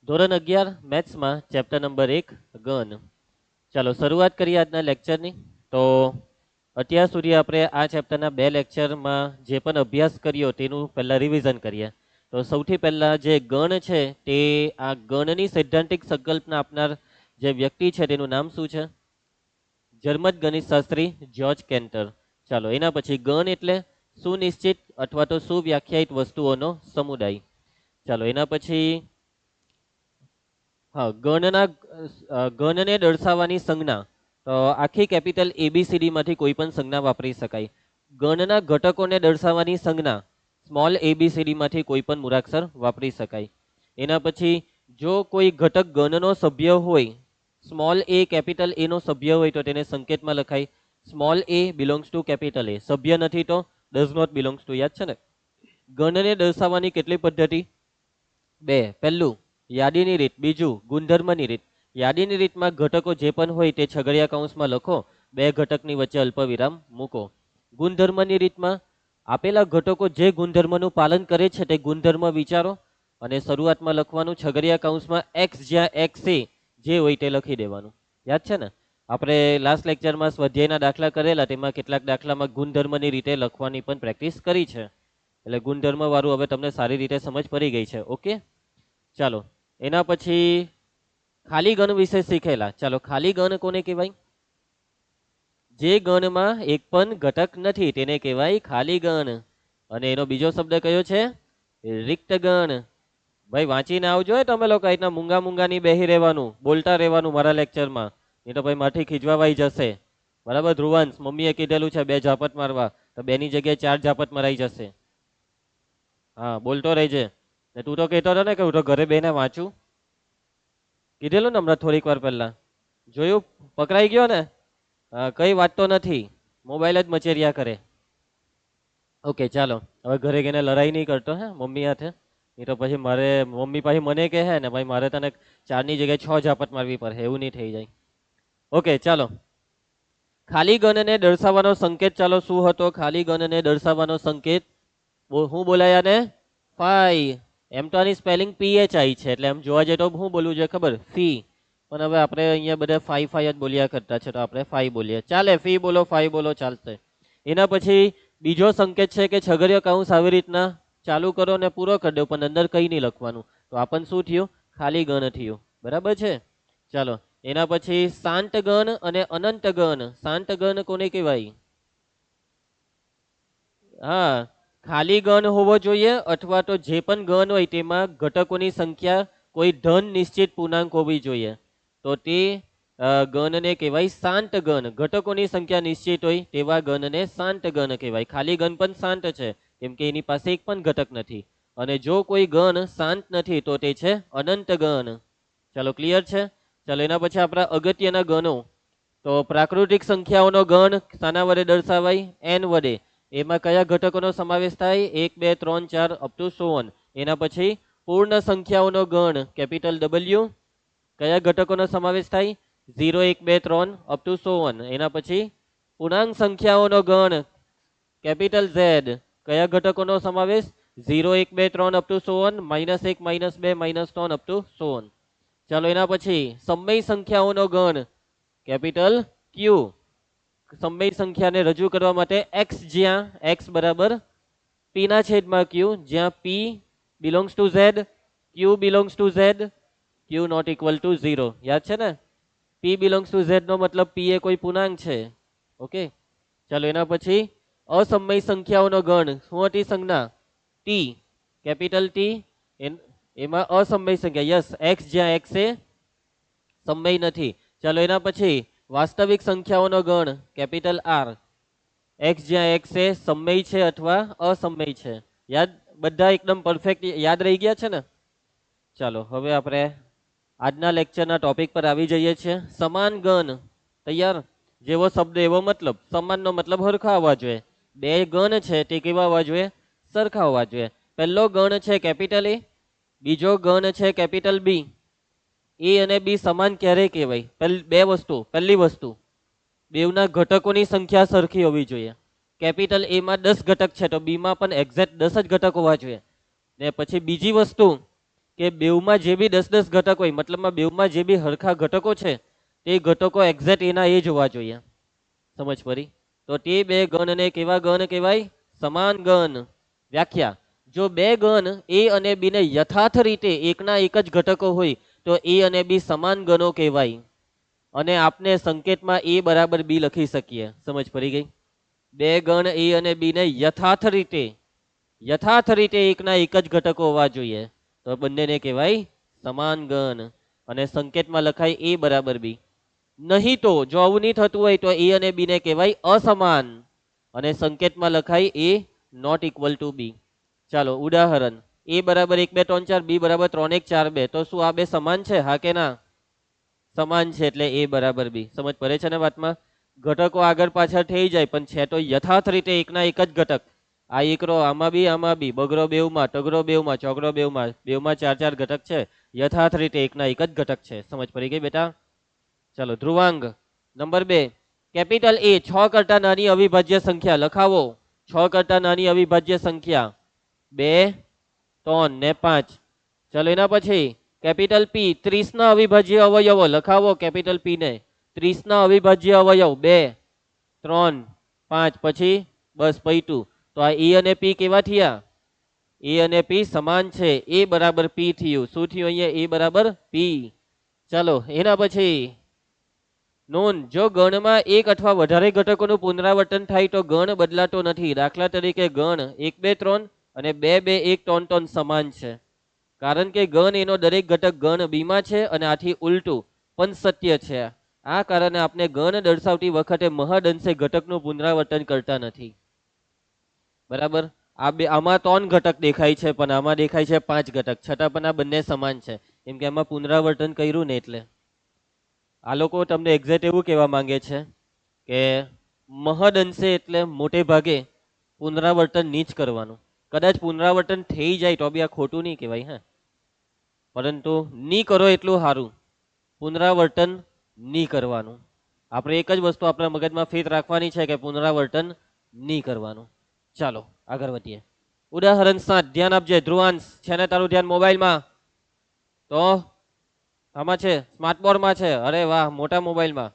ધોરણ 11 મેથ્સમાં chapter number 1 ઘન. ચાલો શરૂઆત કરીએ આજના લેક્ચરની. તો અત્યાર સુધી આપણે આ ચેપ્ટરના 2 લેક્ચરમાં જે પણ અભ્યાસ કર્યો તેનું પહેલાં રિવિઝન કરીએ. તો સૌથી પહેલાં જે ગણ છે તે આ ગણની સૈદ્ધાંતિક સંકલ્પના આપનાર જે વ્યક્તિ છે તેનું નામ શું છે? જર્મન ગણિતશાસ્ત્રી જ્યોર્જ કેન્ટર. ચાલો એના પછી ગણ એટલે સુનિશ્ચિત અથવા તો સુવ્યાખ્યાયિત વસ્તુઓનો સમુદાય. ચાલો એના પછી હા ગણને દર્શાવવાની સંજ્ઞા. તો આખી કેપિટલ ABCD માંથી કોઈ પણ સંજ્ઞા વાપરી શકાય. ગણના ઘટકોને દર્શાવવાની સંજ્ઞા સ્મોલ ABCD માંથી કોઈ પણ મૂળાક્ષર વાપરી શકાય. એના પછી જો કોઈ ઘટક ગણનો સભ્ય હોય, સ્મોલ A કેપિટલ A નો સભ્ય હોય તો તેને સંકેતમાં લખાય small a belongs to capital A. સભ્ય નથી તો ડઝ નોટ બિલોંગ્સ ટુ. યાદ છે ને? ગણને દર્શાવવાની કેટલી પદ્ધતિ? 2. પહેલું યાદીની રીત, બીજું ગુણધર્મની રીત. યાદીની રીતમાં ઘટકો જે પણ હોય તે છગડીયા કૌંસમાં લખો, 2 ઘટકની વચ્ચે અલ્પવિરામ મૂકો. ગુણધર્મની રીતમાં આપેલા ઘટકો જે ગુણધર્મનું પાલન કરે છે તે ગુણધર્મ વિચારો અને શરૂઆતમાં લખવાનું છગડીયા કૌંસમાં x, જ્યાં x એ જે હોય તે લખી દેવાનું. યાદ છે ને? આપણે લાસ્ટ લેક્ચરમાં સ્વાધ્યાયના દાખલા કરેલા, તેમાં કેટલાક દાખલામાં ગુણધર્મની રીતે લખવાની પણ પ્રેક્ટિસ કરી છે. એટલે ગુણધર્મ વાળું હવે તમને સારી રીતે સમજ પડી ગઈ છે. ઓકે, ચાલો એના પછી ખાલી ગણ વિશે શીખેલા. ચાલો ખાલી ગણ કોને કહેવાય? જે ગણમાં એક પણ ઘટક નથી તેને કહેવાય ખાલી ગણ. અને એનો બીજો શબ્દ કયો છે? રિક્ત ગણ. ભાઈ વાંચીને આવજો તમે લોકો. એટલા મૂંગા ની બેહી રહેવાનું, બોલતા રહેવાનું મારા લેક્ચરમાં, નહીં તો ભાઈ માથી ખીજવાવાઈ જશે. બરાબર ધ્રુવાંશ? મમ્મીએ કીધેલું છે 2 ઝાપટ મારવા, તો 2 ની જગ્યાએ 4 ઝાપટ મરાઈ જશે. હા બોલતો રહેજે. ને તું તો કહેતો હતો ને કે હું તો ઘરે બેને વાંચું. કીધેલું ને હમણાં થોડીક વાર પહેલા. જોયું? પકડાઈ ગયો ને? કઈ વાંચતો નથી, મોબાઈલ જ મચેરિયા કરે. ઓકે ચાલો હવે ઘરે ગઈને લડાઈ નહીં કરતો હે મમ્મી હાથે. નહીં તો પછી મારે મમ્મી પાછી મને કહે ને ભાઈ મારે તને 4 ની જગ્યાએ 6 ઝાપટ મારવી પડે, એવું નહીં થઈ જાય. ઓકે ચાલો. ખાલી ગણને દર્શાવવાનો સંકેત ચાલો શું હતો? ખાલી ગણને દર્શાવવાનો સંકેત હું બોલાયા ને? ફાઈ. એમ તો આની સ્પેલિંગ PHI છે, એટલે એમ જોવા જઈએ તો શું બોલવું જોઈએ ખબર? ફી. પણ હવે આપણે અહીંયા બધા ફાઈ જ બોલ્યા કરતા છે, તો આપણે ફાઈ બોલીએ. ચાલે, ફી બોલો, ફાઈ બોલો, ચાલશે. એના પછી બીજો સંકેત છે કે છગડીયો કૌંસ આવી રીતના ચાલુ કરો ને પૂરો કરી દો, પણ અંદર કંઈ નહીં લખવાનું. તો આપણને શું થયું? ખાલી ગણ થયું. બરાબર છે? ચાલો એના પછી શાંત ગણ અને અનંત ગણ. શાંત ગણ કોને કહેવાય? હા, ખાલી ગણ હોવો જોઈએ અથવા તો જે પણ ગણ હોય તેમાં ઘટકોની સંખ્યા કોઈ ધન નિશ્ચિત પૂર્ણાંક હોવી જોઈએ. તો તે ગણને કહેવાય શાંત ગણ. ઘટકોની સંખ્યા નિશ્ચિત હોય તેવા ગણને શાંત ગણ કહેવાય. ખાલી ગણ પણ શાંત છે કેમ કે એની પાસે એક પણ ઘટક નથી. અને જો કોઈ ગણ શાંત નથી તો તે છે અનંત ગણ. ચાલો ક્લિયર છે? ચાલો એના પછી આપણા અગત્યના ગણો. તો પ્રાકૃતિક સંખ્યાઓનો ગણ શાના વડે દર્શાવાય? n વડે. એમાં કયા ઘટકોનો સમાવેશ થાય? 1, 2, 3, 4 અપ ટુ સો ઓન. એના પછી પૂર્ણ સંખ્યાઓનો ગણ કેપિટલ W. કયા ઘટકોનો સમાવેશ થાય? 0, 1, 2, 3 અપ ટુ સો ઓન. એના પછી પૂર્ણાંક સંખ્યાઓનો ગણ કેપિટલ Z. કયા ઘટકોનો સમાવેશ? 0, 1, 2, 3 up to so on, -1, -2, -3 up to so on. ચાલો એના પછી સમય સંખ્યાઓનો ગણ કેપિટલ Q. સમય સંખ્યાને રજૂ કરવા માટે x, જ્યાં x બરાબર p ના છેદમાં q, જ્યાં p belongs to z, q belongs to z, q not equal to 0. યાદ છે ને? p બિલોંગ્સ ટુ z નો મતલબ p એ કોઈ પૂર્ણાંક છે. ઓકે ચાલો એના પછી અસમય સંખ્યાઓનો ગણ. શું હતી સંજ્ઞા? t, capital T. એમાં અસમય સંખ્યા, યસ, x જ્યાં x એ સમય નથી. ચાલો એના પછી વાસ્તવિક સંખ્યાઓનો ગણ કેપિટલ R. x જ્યાં x એ સમય છે અથવા અસમય છે. યાદ? બધા એકદમ પરફેક્ટ યાદ રહી ગયા છે ને? ચાલો હવે આપણે આજના લેક્ચરના ટોપિક પર આવી જઈએ છીએ. સમાન ગણ. તૈયાર? જેવો શબ્દ એવો મતલબ. સમાનનો મતલબ હરખા હોવા જોઈએ. 2 ગણ છે તે કેવા હોવા જોઈએ? સરખા હોવા જોઈએ. પહેલો ગણ છે કેપિટલ A, બીજો ગણ છે કેપિટલ B. A અને B સમાન ક્યારે કહેવાય? 2 વસ્તુ. પહેલી વસ્તુ, બેવના ઘટકોની સંખ્યા સરખી હોવી જોઈએ. કેપિટલ A માં 10 ઘટક છે તો B માં પણ એક્ઝેક્ટ 10 જ ઘટક હોવા જોઈએ. ને પછી બીજી વસ્તુ, કે બેવમાં જે બી 10-10 ઘટક હોય, મતલબમાં બેવમાં જે બી હરખા ઘટકો છે તે ઘટકો એક્ઝેક્ટ એના એ જ હોવા જોઈએ. સમજ પડી? તો તે બે ગણને કેવા ગણ કહેવાય? સમાન ગણ. વ્યાખ્યા: જો બે ગણ એ અને બી ને યથાર્થ રીતે એકના એક જ ઘટકો હોય તો એ અને બી સમાન ગણો કહેવાય. અને આપને સંકેતમાં એ બરાબર બી લખી શકીએ. સમજ પડી ગઈ? બે ગણ એ અને બી ને યથાર્થ રીતે એકના એક જ ઘટકો હોવા જોઈએ તો બંનેને કહેવાય સમાન ગણ. અને સંકેતમાં લખાય એ બરાબર બી. નહીં તો જો આવું નહીં થતું હોય તો એ અને બી ને કહેવાય અસમાન અને સંકેતમાં લખાય એ નોટ ઇક્વલ ટુ બી. ચાલો ઉદાહરણ: એ બરાબર 1 2 3 4, બી બરાબર 3 1 4 2. તો શું આ બે સમાન છે? હા કે ના? સમાન છે એટલે એ બરાબર બી. સમજ પડે છે ને વાતમાં? ઘટકો આગળ પાછળ થઈ જાય પણ છે તો યથાર્થ રીતે એકના એક જ ઘટક. આ એકરો આમાં બી, બગરો બેવમાં, ટગરો બેવમાં, ચોગરો બેવમાં, બેવમાં 4 4 ઘટક છે. યથાર્થ રીતે એકના એક જ ઘટક છે. સમજ પડી ગઈ બેટા? ચાલો ધ્રુવાંગ નંબર 2. કેપિટલ એ 6 કરતા નાની અવિભાજ્ય સંખ્યા લખાવો. 6 કરતા નાની અવિભાજ્ય સંખ્યા 2 3 ને 5. ચાલો એના પછી કેપિટલ પી 30 ના અવિભાજ્ય અવયવો લખાવો. કેપિટલ પી ને 30 ના અવિભાજ્ય અવયવ 2 3 5 પછી બસ પૈતું. તો આ એ અને પી કેવા થયા? એ અને પી સમાન છે. એ બરાબર પી થયું. શું થયું અહીંયા? એ બરાબર પી. ચાલો એના પછી નોંધ: જો ગણમાં એક અથવા વધારે ઘટકોનું પુનરાવર્તન થાય તો ગણ બદલાતો નથી. દાખલા તરીકે ગણ 1 2 3 અને 2 2 1 3 3 સમાન છે. કારણ કે ગણ એનો દરેક ઘટક ગણ બીમાં છે અને આથી ઉલટું પણ સત્ય છે. આ કારણે આપણે ગણ દર્શાવતી વખતે મહદ અંશે ઘટકનું પુનરાવર્તન કરતા નથી. બરાબર? આમાં 3 ઘટક દેખાય છે પણ આમાં દેખાય છે 5 ઘટક. છતાં પણ આ બંને સમાન છે કેમ કે આમાં પુનરાવર્તન કર્યું ને એટલે. આ લોકો તમને એક્ઝેક્ટ એવું કહેવા માંગે છે કે મહદ અંશે એટલે મોટે ભાગે પુનરાવર્તન નહીં જ કરવાનું. કદાચ પુનરાવર્તન થઈ જાય તો બી આ ખોટું નહીં કહેવાય. હા, પરંતુ નહીં કરો એટલું સારું. પુનરાવર્તન નહીં કરવાનું. આપણે એક જ વસ્તુ આપણા મગજમાં ફિટ રાખવાની છે કે પુનરાવર્તન નહીં કરવાનું. ચાલો આગળ વધીએ. ઉદાહરણ 7 ધ્યાન આપજે. ધ્રુવાંશ છે ને તારું ધ્યાન મોબાઈલમાં? તો આમાં છે, સ્માર્ટ બોર્ડમાં છે. અરે વાહ, મોટા મોબાઈલમાં.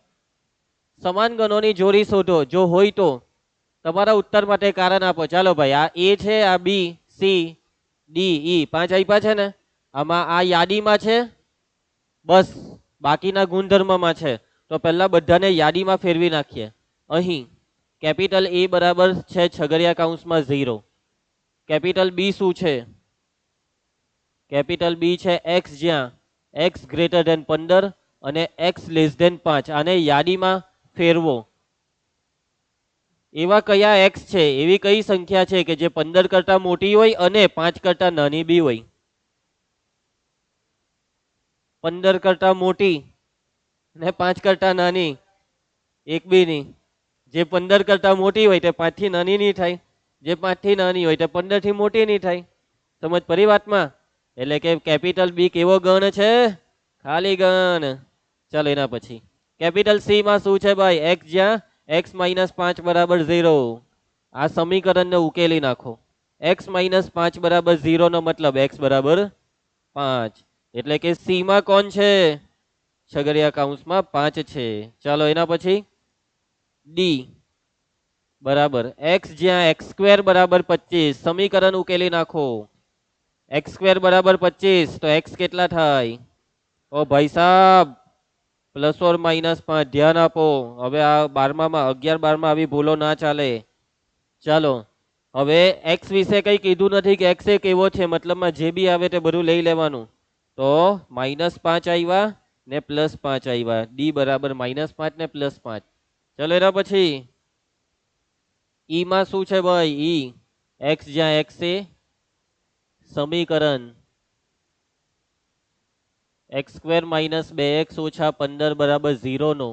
સમાન ગણોની જોડી શોધો. જો હોય તો તમારા ઉત્તર માટે કારણ આપો. ચાલો ભાઈ, આ એ છે, આ બી, સી, ડી, ઈ 5 આપ્યા છે ને. આમાં આ યાદીમાં છે, બસ બાકીના ગુણધર્મમાં છે. તો પહેલા બધાને યાદીમાં ફેરવી નાખીએ. અહીં કેપિટલ એ બરાબર છે છગડિયા કૌંસમાં 0. કેપિટલ બી શું છે? કેપિટલ બી છે એક્સ, જ્યાં એક્સ ગ્રેટર ધેન 15 અને એક્સ લેસ ધેન 5. આને યાદીમાં ફેરવો. એવા કયા એક્સ છે, એવી કઈ સંખ્યા છે કે જે 15 કરતા મોટી હોય અને 5 કરતા નાની બી હોય? 15 કરતા મોટી ને 5 કરતા નાની એક બી નહીં. જે 15 કરતા મોટી હોય તે 5 થી નાની નહીં થાય. જે 5 થી નાની હોય તે 15 થી મોટી નહીં થાય. સમજ પડી વાતમાં? એટલે કે કેપિટલ બી કેવો ગણ છે? ખાલી ગણ. ચાલો એના પછી કેપિટલ સી માં શું છે ભાઈ? એક્સ, જ્યાં એક્સ માઇનસ 5 બરાબર 0. આ સમીકરણને ઉકેલી નાખો. એક્સ માઇનસ 5 બરાબર 0 નો મતલબ એક્સ બરાબર 5. એટલે કે સી માં કોણ છે? છગડિયા કૌંસમાં 5 છે. ચાલો એના પછી ડી બરાબર એક્સ, જ્યાં એક્સ સ્ક્વેર બરાબર 25. સમીકરણ ઉકેલી નાખો. એક્સ સ્ક્વેર બરાબર 25 તો એક્સ કેટલા થાય? ઓ ભાઈ સાહેબ, પ્લસ ઓર માઇનસ 5. ધ્યાન આપો. હવે આ 12માં 11 12માં આવી ભૂલો ના ચાલે. ચાલો હવે એક્સ વિશે કઈ કીધું નથી કે એક્સ એ કેવો છે, મતલબમાં જે બી આવે તે બધું લઈ લેવાનું. તો -5 આવ્યા ને +5 આવ્યા. ડી બરાબર -5 ને +5. ચલો એના પછી ઈ માં શું છે ભાઈ? ઈ એક્સ, જ્યાં એક્સ એ સમીકરણ x² - 2x - 15 બરાબર 0 નો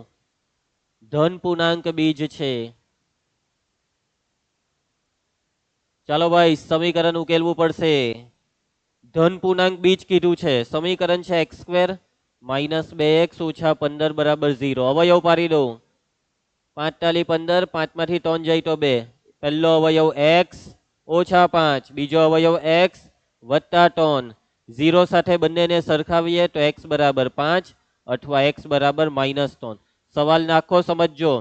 ધન પૂર્ણાંક બીજ છે. ચાલો ભાઈ સમીકરણ ઉકેલવું પડશે. ધન પૂર્ણાંક બીજ કીધું છે. સમીકરણ છે x² - 2x - 15 બરાબર 0. અવયવ પાડી દો. 5 × 15, 5 માંથી 3 જાય તો 2. પહેલો અવયવ x - 5, બીજો અવયવ x + 3. 0 સાથે બંનેને સરખાવીએ તો x બરાબર 5 અથવા x બરાબર -3. સવાલ નાખો સમજો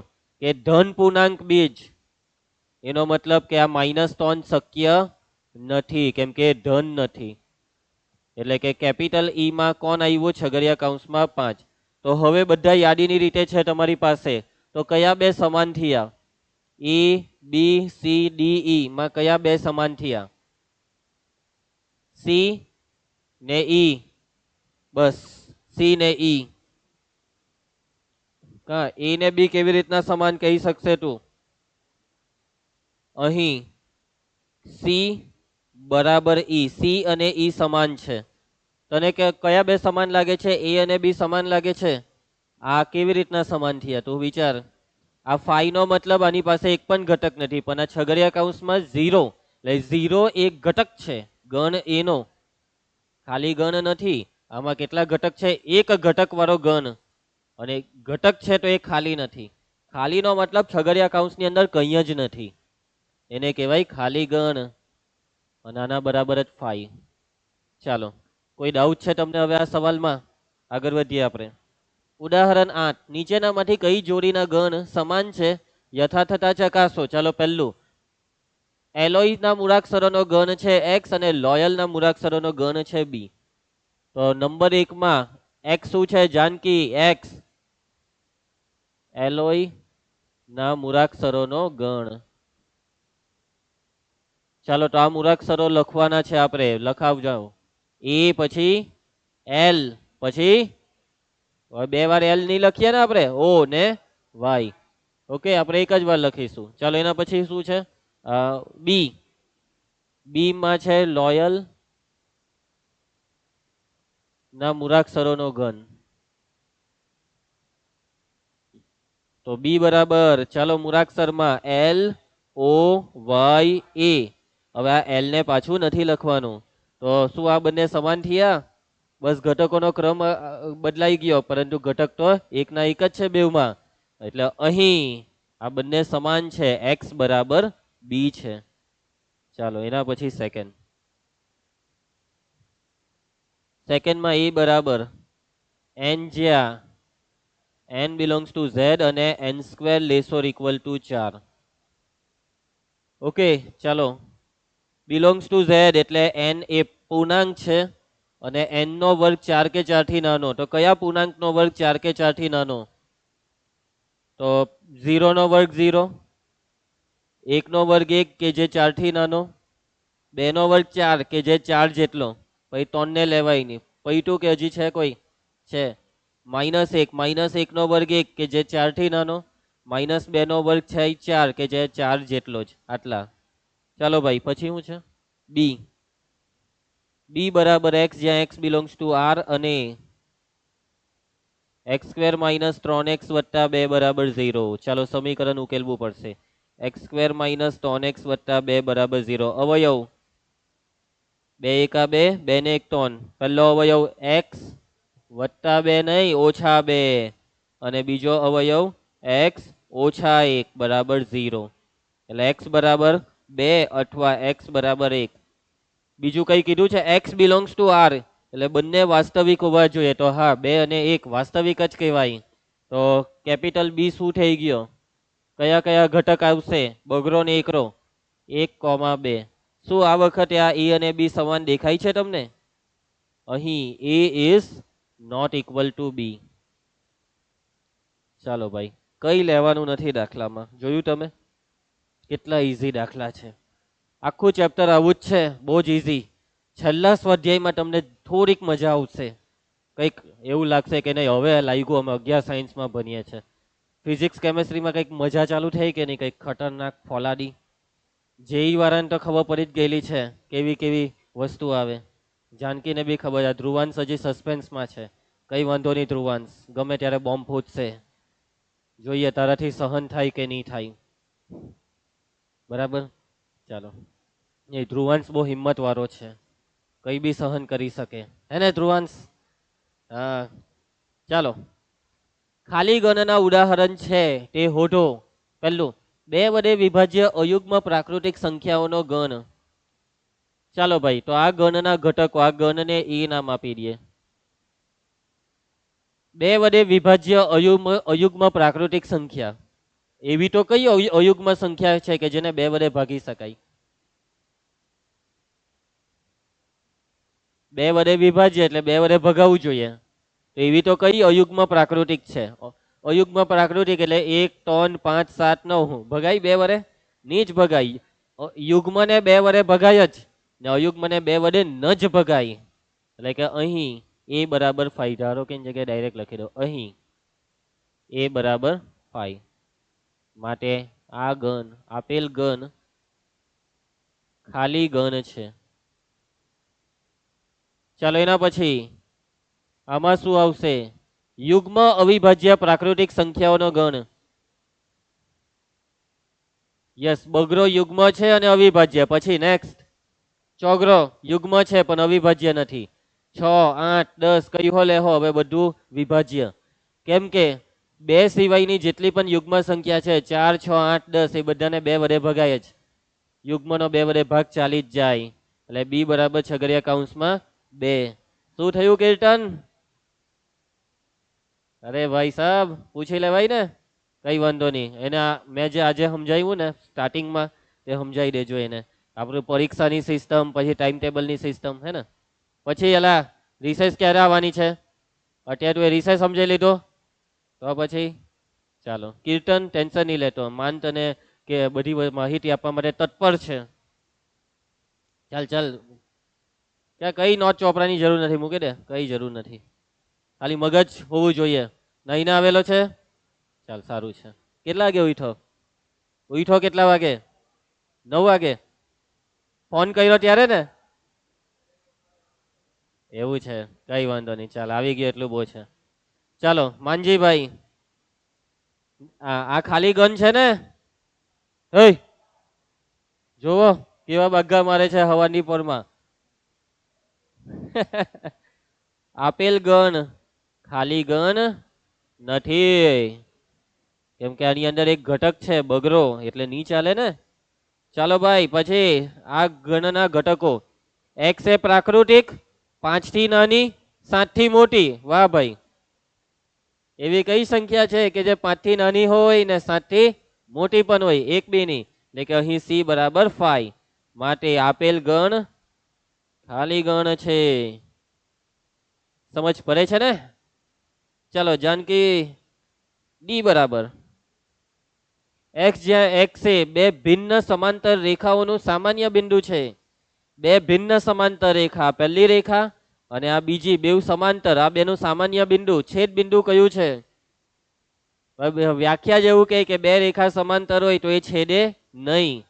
કે ધન પૂર્ણાંક બીજ, એનો મતલબ કે આ -3 શક્ય નથી કેમ કે ધન નથી. એટલે કે કેપિટલ ઈ માં કોણ આવ્યું? છગડિયા કૌંસમાં 5. તો હવે બધા યાદીની રીતે છે તમારી પાસે, તો કયા બે સમાન થયા? એ બી સી ડી ઈ માં કયા બે સમાન થયા? સી ને ઈ. બસ સી ને ઈ. કા એ ને બી કેવી રીતના સમાન કહી શકશે તું? અહીં સી બરાબર ઈ, સી અને ઈ સમાન છે. તને કયા બે સમાન લાગે છે? એ અને બી સમાન લાગે છે. આ કેવી રીતના સમાન થયા તું વિચાર. આ ફાઈ નો મતલબ આની પાસે એક પણ ઘટક નથી, પણ આ છગડિયા કૌંસમાં 0, એટલે 0 એક ઘટક છે ગણ એનો, ખાલી ગણ નથી. આમાં કેટલા ઘટક છે? એક ઘટક વાળો ગણ, અને ઘટક છે તો એ ખાલી નથી. ખાલીનો મતલબ છગડિયા કૌંસની અંદર કંઈ જ નથી, એને કહેવાય ખાલી ગણ, અને આના બરાબર જ ફાઈ. ચાલો, કોઈ ડાઉટ છે તમને હવે આ સવાલમાં? આગળ વધીએ આપણે. ઉદાહરણ 8, નીચેનામાંથી કઈ જોડીના ગણ સમાન છે યથાથતા ચકાસો. ચાલો, પહેલું એલોયના મૂળાક્ષરોનો ગણ છે x અને લોયલના મૂળાક્ષરોનો ગણ છે b. તો નંબર 1 માં x શું છે જાનકી? x એલોય ના મૂળાક્ષરોનો ગણ. ચાલો, તો આ મૂળાક્ષરો લખવાના છે આપણે, લખાવજો. એ પછી એલ, પછી બે વાર એલ નહીં લખીએ ને આપણે, ઓ ને વાય. ઓકે, આપણે એક જ વાર લખીશું. ચાલો, એના પછી શું છે? બી. બી માં છે લોયલ ના મૂળાક્ષરોનો ગણ. તો બી બરાબર, ચાલો મૂળાક્ષરમાં એલ ઓ વાય એ. હવે આ એલ ને પાછું નથી લખવાનું, તો શું આ બંને સમાન થયા? બસ ઘટકોનો ક્રમ બદલાઈ ગયો, પરંતુ ઘટક તો એકના એક જ છે બેવમાં. એટલે અહીં આ બંને સમાન છે, x બરાબર બી છે. ચાલો, એના પછી સેકન્ડમાં એ બરાબર n, જ્યાં n belongs to z અને n square less or equal to 4. Okay, ચાલો, belongs to z એટલે n એ પૂર્ણાંક છે અને n નો વર્ગ 4 કે 4 થી નાનો. તો કયા પૂર્ણાંક નો વર્ગ 4 કે 4 થી નાનો? તો 0 નો વર્ગ 0, 1 નો વર્ગ 1 કે જે 4 થી નાનો, 2 નો વર્ગ 4 કે જે 4 જેટલો, પછી 3 ને લેવાય નહીં, પછી 2 કે હજી છે કોઈ? છે. -1 નો વર્ગ 1 કે જે 4 થી નાનો, -2 નો વર્ગ છે 4 કે જે 4 જેટલો જ. આટલા. ચાલો ભાઈ, પછી શું છે? બી. બી બરાબર x, જ્યાં x belongs to r અને x² - 3x + 2 બરાબર 0. ચાલો, સમીકરણ ઉકેલવું પડશે. x² - 3x + 2 બરાબર 0. અવયવ 2 × 2, 2 ને 1 3. પહેલો અવયવ x +2 નહીં, -2, અને બીજો અવયવ x -1 બરાબર 0. એટલે x બરાબર 2 અથવા x બરાબર 1. બીજું કઈ કીધું છે? x belongs to r, એટલે બંને વાસ્તવિક હોવા જોઈએ. તો હા, 2 અને 1 વાસ્તવિક જ કહેવાય. તો કેપિટલ બી શું થઈ ગયો? કયા કયા ઘટક આવશે? બગડો ને એકરો, 1, 2. શું આ વખતે આ એ અને બી સમાન દેખાય છે તમને? અહીં a is not equal to b. ચાલો ભાઈ, કઈ લેવાનું નથી દાખલામાં. જોયું તમે કેટલા ઈઝી દાખલા છે? આખું ચેપ્ટર આવું જ છે, બહુ જ ઈઝી. છેલ્લા સ્વાધ્યાયમાં તમને થોડીક મજા આવશે, કંઈક એવું લાગશે કે નહીં હવે લાગ્યું અમે 11 સાયન્સમાં ભણીએ છીએ. ફિઝિક્સ કેમેસ્ટ્રીમાં કંઈક મજા ચાલુ થઈ કે નહીં? કંઈક ખતરનાક ફોલાડી. જેઈ વાળાને તો ખબર પડી જ ગયેલી છે કેવી કેવી વસ્તુ આવે. જાનકીને બી ખબર છે. ધ્રુવાંશ હજી સસ્પેન્સમાં છે. કઈ વાંધો નહીં ધ્રુવાંશ, ગમે ત્યારે બોમ્બ ફૂટશે, જોઈએ તારાથી સહન થાય કે નહીં થાય. બરાબર, ચાલો. એ ધ્રુવાંશ બહુ હિંમત વાળો છે, કઈ બી સહન કરી શકે, હે ને ધ્રુવાંશ? હા, ચાલો. ખાલી ગણના ઉદાહરણ છે તે શોધો. પહેલું, 2 વડે વિભાજ્ય અયુગ્મ પ્રાકૃતિક સંખ્યાઓનો ગણ. ચાલો ભાઈ, તો આ ગણના ઘટકો, આ ગણને એ નામ આપી દઈએ. બે વડે વિભાજ્ય અયુગ્મ પ્રાકૃતિક સંખ્યા. એવી તો કઈ અયુગ્મ સંખ્યા છે કે જેને બે વડે ભાગી શકાય? બે વડે વિભાજ્ય એટલે બે વડે ભગાવવું જોઈએ. તો એવી તો કઈ અયુગ્મ પ્રાકૃતિક છે? અયુગ્મ પ્રાકૃતિક એટલે 1, 3, 5, 7, 9 ભગાઈ બે વડે? ની જ ભગાઈ. યુગ્મને બે વડે ભગાય જ ને અયુગ્મને બે વડે ન જ ભગાય. એટલે કે અહીં a બરાબર 5. ધારો કે જગ્યાએ ડાયરેક્ટ લખી દો અહીં a બરાબર 5. માટે આ ગણ, આપેલ ગણ ખાલી ગણ છે. ચાલો એના પછી આમાં શું આવશે? યુગ્મ અવિભાજ્ય પ્રાકૃતિક સંખ્યાઓનો ગણ. યસ, બગરો યુગ્મ છે અને અવિભાજ્ય. પછી નેક્સ્ટ ચોગરો યુગ્મ છે પણ અવિભાજ્ય નથી. 6, 8, 10 કઈ હો લેહો, હવે બધું વિભાજ્ય. કેમ કે બે સિવાયની જેટલી પણ યુગ્મ સંખ્યા છે 4, 6, 8, 10 એ બધાને બે વડે ભગાય જ. યુગ્મનો બે વડે ભાગ ચાલી જ જાય. એટલે બી બરાબર છગડિયા કૌંસમાં 2. શું થયું કીર્તન? અરે ભાઈ સાહેબ પૂછી લેવાય ને, કઈ વાંધો નહીં. એને મેં જે આજે સમજાવ્યું ને સ્ટાર્ટિંગમાં તે સમજાવી દેજો એને. આપણું પરીક્ષાની સિસ્ટમ, પછી ટાઈમ ટેબલની સિસ્ટમ હે ને. પછી એલા રિસેસ ક્યારે આવવાની છે? અત્યારે તું એ રિસેસ સમજાઈ લીધો તો પછી ચાલો. કીર્તન ટેન્શન નહીં લેતો, માન તને કે બધી માહિતી આપવા માટે તત્પર છે. ચાલ ચાલ, ક્યાં કઈ નોટ ચોપડાની જરૂર નથી, મૂકી દે, કઈ જરૂર નથી. ખાલી મગજ હોવું જોઈએ. નહીં ના આવેલો છે? ચાલ સારું છે. કેટલા વાગે ઉઠો? ઉઠો કેટલા વાગે? 9 વાગે. ફોન કર્યો ત્યારે ને? એવું છે, કઈ વાંધો નહીં. ચાલ આવી ગયો એટલું બહુ છે. ચાલો માનજીભાઈ, આ ખાલી ગન છે ને? જોવો કેવા બગ્ગા મારે છે હવાની પોરમાં. આપેલ ગણ ખાલી ગણ નથી, કેમ કે આની અંદર એક ઘટક છે બગરો, એટલે નહીં ચાલે ને. ચાલો ભાઈ, પછી આ ગણના ઘટકો. x એ પ્રાકૃતિક, 5 થી નાની, 7 થી મોટી. વાહ ભાઈ, એવી કઈ સંખ્યા છે કે જે 5 થી નાની હોય ને 7 થી મોટી પણ હોય? એક બી નહીં. એટલે કે અહીં c બરાબર 5. માટે આપેલ ગણ ખાલી ગણ છે. સમજ પડે છે ને? ચાલો જાનકી, ડી બરાબર x, જ્યાં x એ બે ભિન્ન સમાંતર રેખાઓનું સામાન્ય બિંદુ છે. બે ભિન્ન સમાંતર રેખા, પહેલી રેખા અને આ બીજી, બેઉ સમાંતર, આ બેનું સામાન્ય બિંદુ, છેદ બિંદુ કયું છે? વ્યાખ્યા જેવું કે બે રેખા સમાંતર હોય તો એ છેદે નહીં,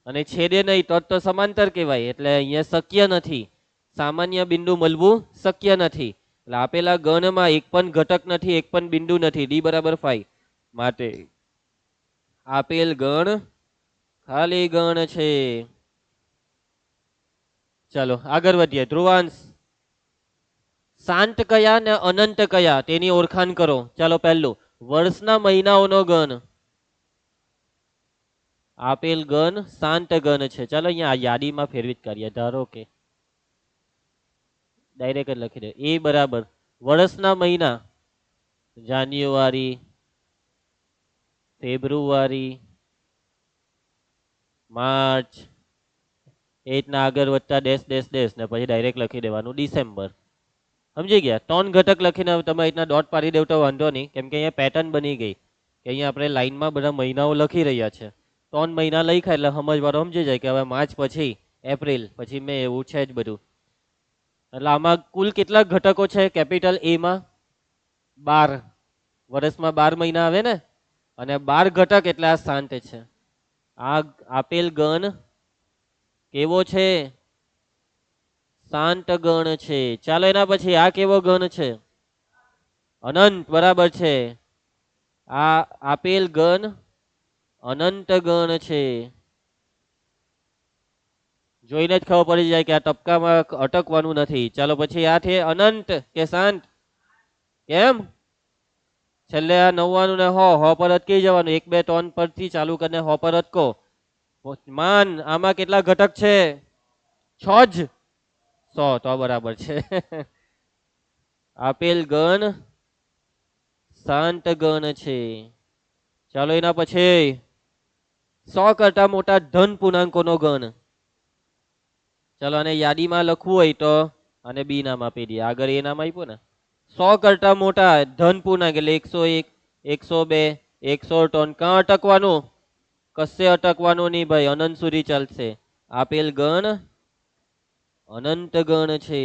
અને છેદે નહીં તો સમાંતર કહેવાય. એટલે અહીંયા શક્ય નથી, સામાન્ય બિંદુ મળવું શક્ય નથી. એટલે આપેલા ગણમાં એક પણ ઘટક નથી, એક પણ બિંદુ નથી. ડી બરાબર 5. માટે આપેલ ગણ ખાલી ગણ છે. ચાલો આગળ વધીએ. ધ્રુવાંશ, શાંત કયા ને અનંત કયા તેની ઓળખાણ કરો. ચાલો પહેલું, વર્ષના મહિનાઓનો ગણ. આપેલ ગણ શાંત ગણ છે. ચાલો અહીંયા યાદીમાં ફેરવી જ કરીએ. ધારો કે ડાયરેક્ટ જ લખી દે. એ બરાબર વર્ષના મહિના, જાન્યુઆરી, ફેબ્રુઆરી, માર્ચ, એ રીતના આગળ વધતા ડેશ ડેશ ડેશ ને પછી ડાયરેક્ટ લખી દેવાનું ડિસેમ્બર. સમજી ગયા? 3 ઘટક લખીને તમે રીતના ડોટ પાડી દેવ તો વાંધો નહીં, કેમ કે અહીંયા પેટર્ન બની ગઈ કે અહીંયા આપણે લાઈનમાં બધા મહિનાઓ લખી રહ્યા છે. 3 મહિના લખ્યા એટલે સમજવાળો સમજી જાય કે હવે માર્ચ પછી એપ્રિલ પછી મે, એવું છે જ બધું. એટલે આમાં કુલ કેટલા ઘટકો છે? કેપિટલ એ માં 12. વર્ષમાં 12 મહિના આવે ને, અને 12 ઘટક એટલે આ શાંત છે. આ આપેલ ગણ કેવો છે? શાંત ગણ છે. ચાલો એના પછી આ કેવો ગણ છે? અનંત. બરાબર છે. આ આપેલ ગણ અનંત ગણ છે. જોઈને જ ખબર પડી જાય કે આ ટપકામાં અટકવાનું નથી. ચાલો પછી આ છે અનંત કે શાંત? કેમ? છેલ્લે આ 99 ને 100 પર અટકી જવાનું. 1, 2, 3 પરથી ચાલુ કરીને 100 પર અટકો. માન, આમાં કેટલા ઘટક છે? 6 જ 100 તો બરાબર છે. આપેલ ગણ શાંત ગણ છે. ચાલો એના પછી 100 કરતા મોટા ધન પૂર્ણાંકોનો ગણ. ચાલો આને યાદીમાં લખવું હોય તો આને બી નામ આપી દઈએ. આગળ એ નામ આપ્યું ને. 100 કરતા મોટા ધન પૂર્ણાંક એટલે 101, 102, 103. કાં અટકવાનું? કશે અટકવાનું નહીં ભાઈ, અનંત સુધી ચાલશે. આપેલ ગણ અનંત ગણ છે.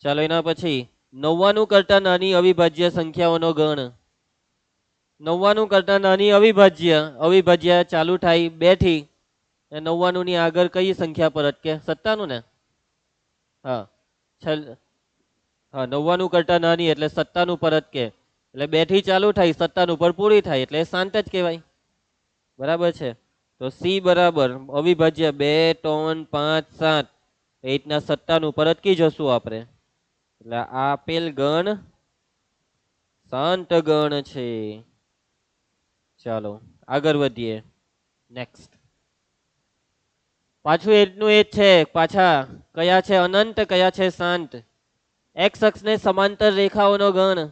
ચાલો એના પછી 99 કરતા નાની અવિભાજ્ય સંખ્યાઓનો ગણ. 99 કરતા નાની અવિભાજ્ય ચાલુ થાય 2 થી. 99 ની આગળ કઈ સંખ્યા પર અટકે? 97 ને. હા હા 99 કરતા નાની એટલે 97 પર અટકે. એટલે 2 થી ચાલુ થાય 97 પર પૂરી થાય એટલે શાંત જ કહેવાય. બરાબર છે. તો સી બરાબર અવિભાજ્ય 2, 3, 5, 7 એ રીતના 97 પર અટકી જશું આપણે. એટલે આપેલ ગણ શાંત ગણ છે. ચાલો આગળ વધીએ. નેક્સ્ટ પાછું એટલું એ જ છે. પાછા કયા છે અનંત, કયા છે શાંત? એક્સ અક્ષને સમાંતર રેખાઓનો ગણ.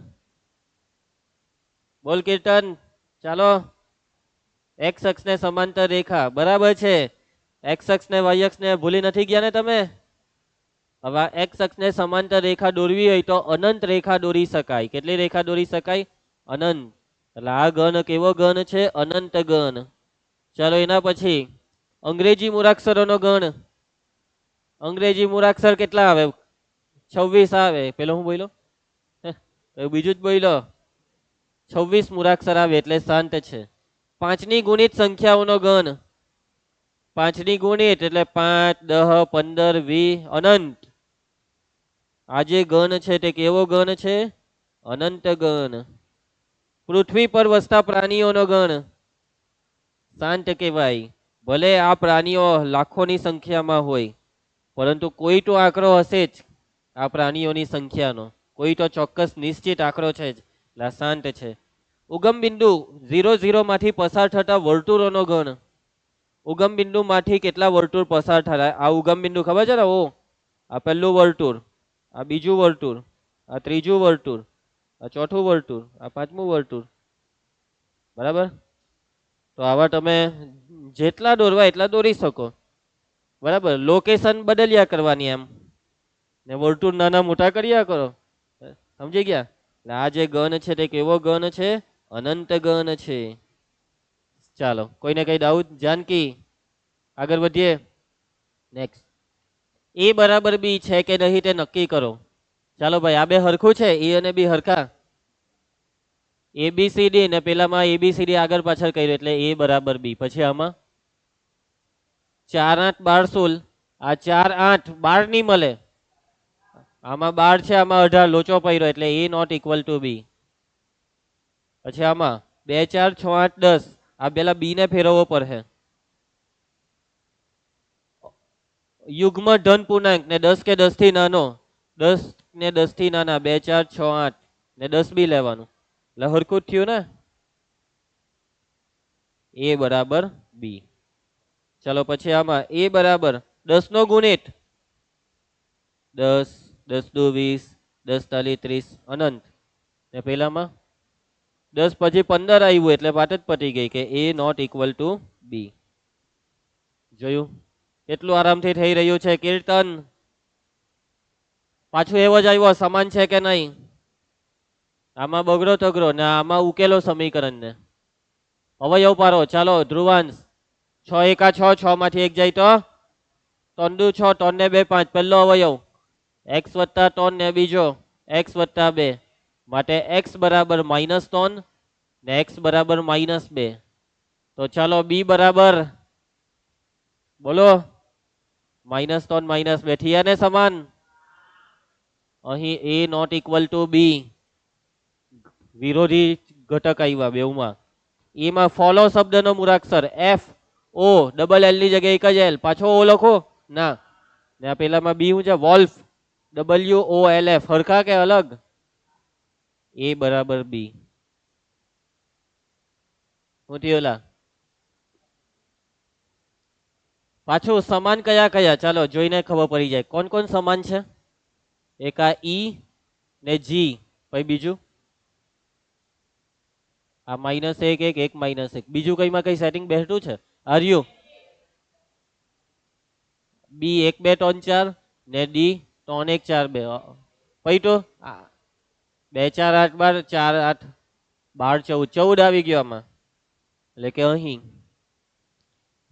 બોલ કીર્તન. ચાલો એક્સ અક્ષને સમાંતર રેખા બરાબર છે. એક્સ અક્ષ ને વાય અક્ષ ને ભૂલી નથી ગયા ને તમે? હવે એક્સ અક્ષને સમાંતર રેખા દોરવી હોય તો અનંત રેખા દોરી શકાય. કેટલી રેખા દોરી શકાય? અનંત. એટલે આ ગણ કેવો ગણ છે? અનંત ગણ. ચાલો એના પછી અંગ્રેજી મૂળાક્ષરોનો ગણ. અંગ્રેજી મૂળાક્ષર કેટલા આવે? 26 આવે. પેલો હું બોલ્યો? બીજું જ બોલ્યો. 26 મૂળાક્ષર આવે એટલે શાંત છે. 5 ની ગુણિત સંખ્યાઓનો ગણ. 5 ની ગુણિત એટલે 5, 10, 15, 20 અનંત. આ જે ગણ છે તે કેવો ગણ છે? અનંત ગણ. પૃથ્વી પર વસતા પ્રાણીઓનો ગણ. શાંત કહેવાય. ભલે આ પ્રાણીઓ લાખોની સંખ્યામાં હોય પરંતુ કોઈ તો આંકડો હશે જ આ પ્રાણીઓની સંખ્યાનો. કોઈ તો ચોક્કસ નિશ્ચિત આંકડો છે જ. એટલે શાંત છે. ઉગમ બિંદુ 00 માંથી પસાર થતા વર્તુળોનો ગણ. ઉગમ બિંદુ માંથી કેટલા વર્તુળ પસાર થાય? આ ઉગમ બિંદુ ખબર છે ને? આ પહેલું વર્તુળ, આ બીજું વર્તુળ, આ ત્રીજું વર્તુળ, આ ચોથું વર્તુળ, આ પાંચમું વર્તુળ. બરાબર. તો આવા તમે જેટલા દોરવા એટલા દોરી શકો. બરાબર. લોકેશન બદલ્યા કરવાની એમ ને વર્તુળ નાના મોટા કર્યા કરો. સમજી ગયા? એટલે આ જે ગણ છે તે કેવો ગણ છે? અનંત ગણ છે. ચાલો કોઈને કઈ ડાઉટ? જાનકી આગળ વધીએ. નેક્સ્ટ એ બરાબર બી છે કે નહીં તે નક્કી કરો. ચાલો ભાઈ આ બે હરખું છે? એ અને બી હરખા? ABCD ને પેલામાં ABCD આગળ પાછળ કર્યું એટલે એ બરાબર બી. પછી આમાં 4, 8, 12, 16. આ 4, 8, 12 નહીં મળે. આમાં 12 છે, આમાં 18 લોચો પડ્યો એટલે એ નોટ ઇક્વલ ટુ બી. પછી આમાં 2, 4, 6, 8, 10. આ પેલા બી ને ફેરવવો પડે. યુગ્મ ધન પૂર્ણાંક ને 10 કે 10 થી નાનો, 10 ને 10 થી નાના, 2, 4, 6, 8 ને 10 બી લેવાનું. એટલે હરખું જ થયું ને? એ બરાબર બી. ચાલો પછી આમાં એ બરાબર 10 નો ગુણિત 10, 10 દુ 20, 10 તાલી 30 અનંત. ને પેલામાં 10 પછી 15 આવ્યું એટલે વાત જ પતી ગઈ કે એ નોટ ઇક્વલ ટુ બી. જોયું કેટલું આરામથી થઈ રહ્યું છે? કીર્તન પાછું એવો જ આવ્યો. સમાન છે કે નહીં? આમાં બગડો તગડો ને આમાં ઉકેલો સમીકરણ ને અવયવ પારો. ચાલો ધ્રુવાંશ 6 એકા 6, 6 માંથી 1 જાય તો 3 દુ 6, 3 ને 2 5. પહેલો અવયવ x વત્તા 3 ને બીજો x વત્તા 2 માટે x બરાબર -3 ને x બરાબર -2. તો ચાલો બી બરાબર બોલો -3 -2 થયા ને સમાન. અહીં એ નોટ ઇક્વલ ટુ બી. વિરોધી ઘટક આવ્યા બેઉમાં. એમાં ફોલો શબ્દનો મૂળાક્ષર F O ડબલ L ની જગ્યાએ એક જ L. પાછો O લખો ના. ને આ પેલામાં બી હું છે વોલ્ફ WOLF. હરખા કે અલગ? એ બરાબર બી. હું થયું? પાછું સમાન કયા કયા, ચાલો જોઈને ખબર પડી જાય કોણ કોણ સમાન છે. એક આ ઈ ને જી, પછી બીજું આ -1 -1 બીજું કઈમાં કઈ સેટિંગ બેઠું છે. આર્યુ બી 1 2 3 4 ને ડી 3 1 4 2, પછી તો 2 4 8 12 4 8 12 14 14 આવી ગયો આમાં. એટલે કે અહીં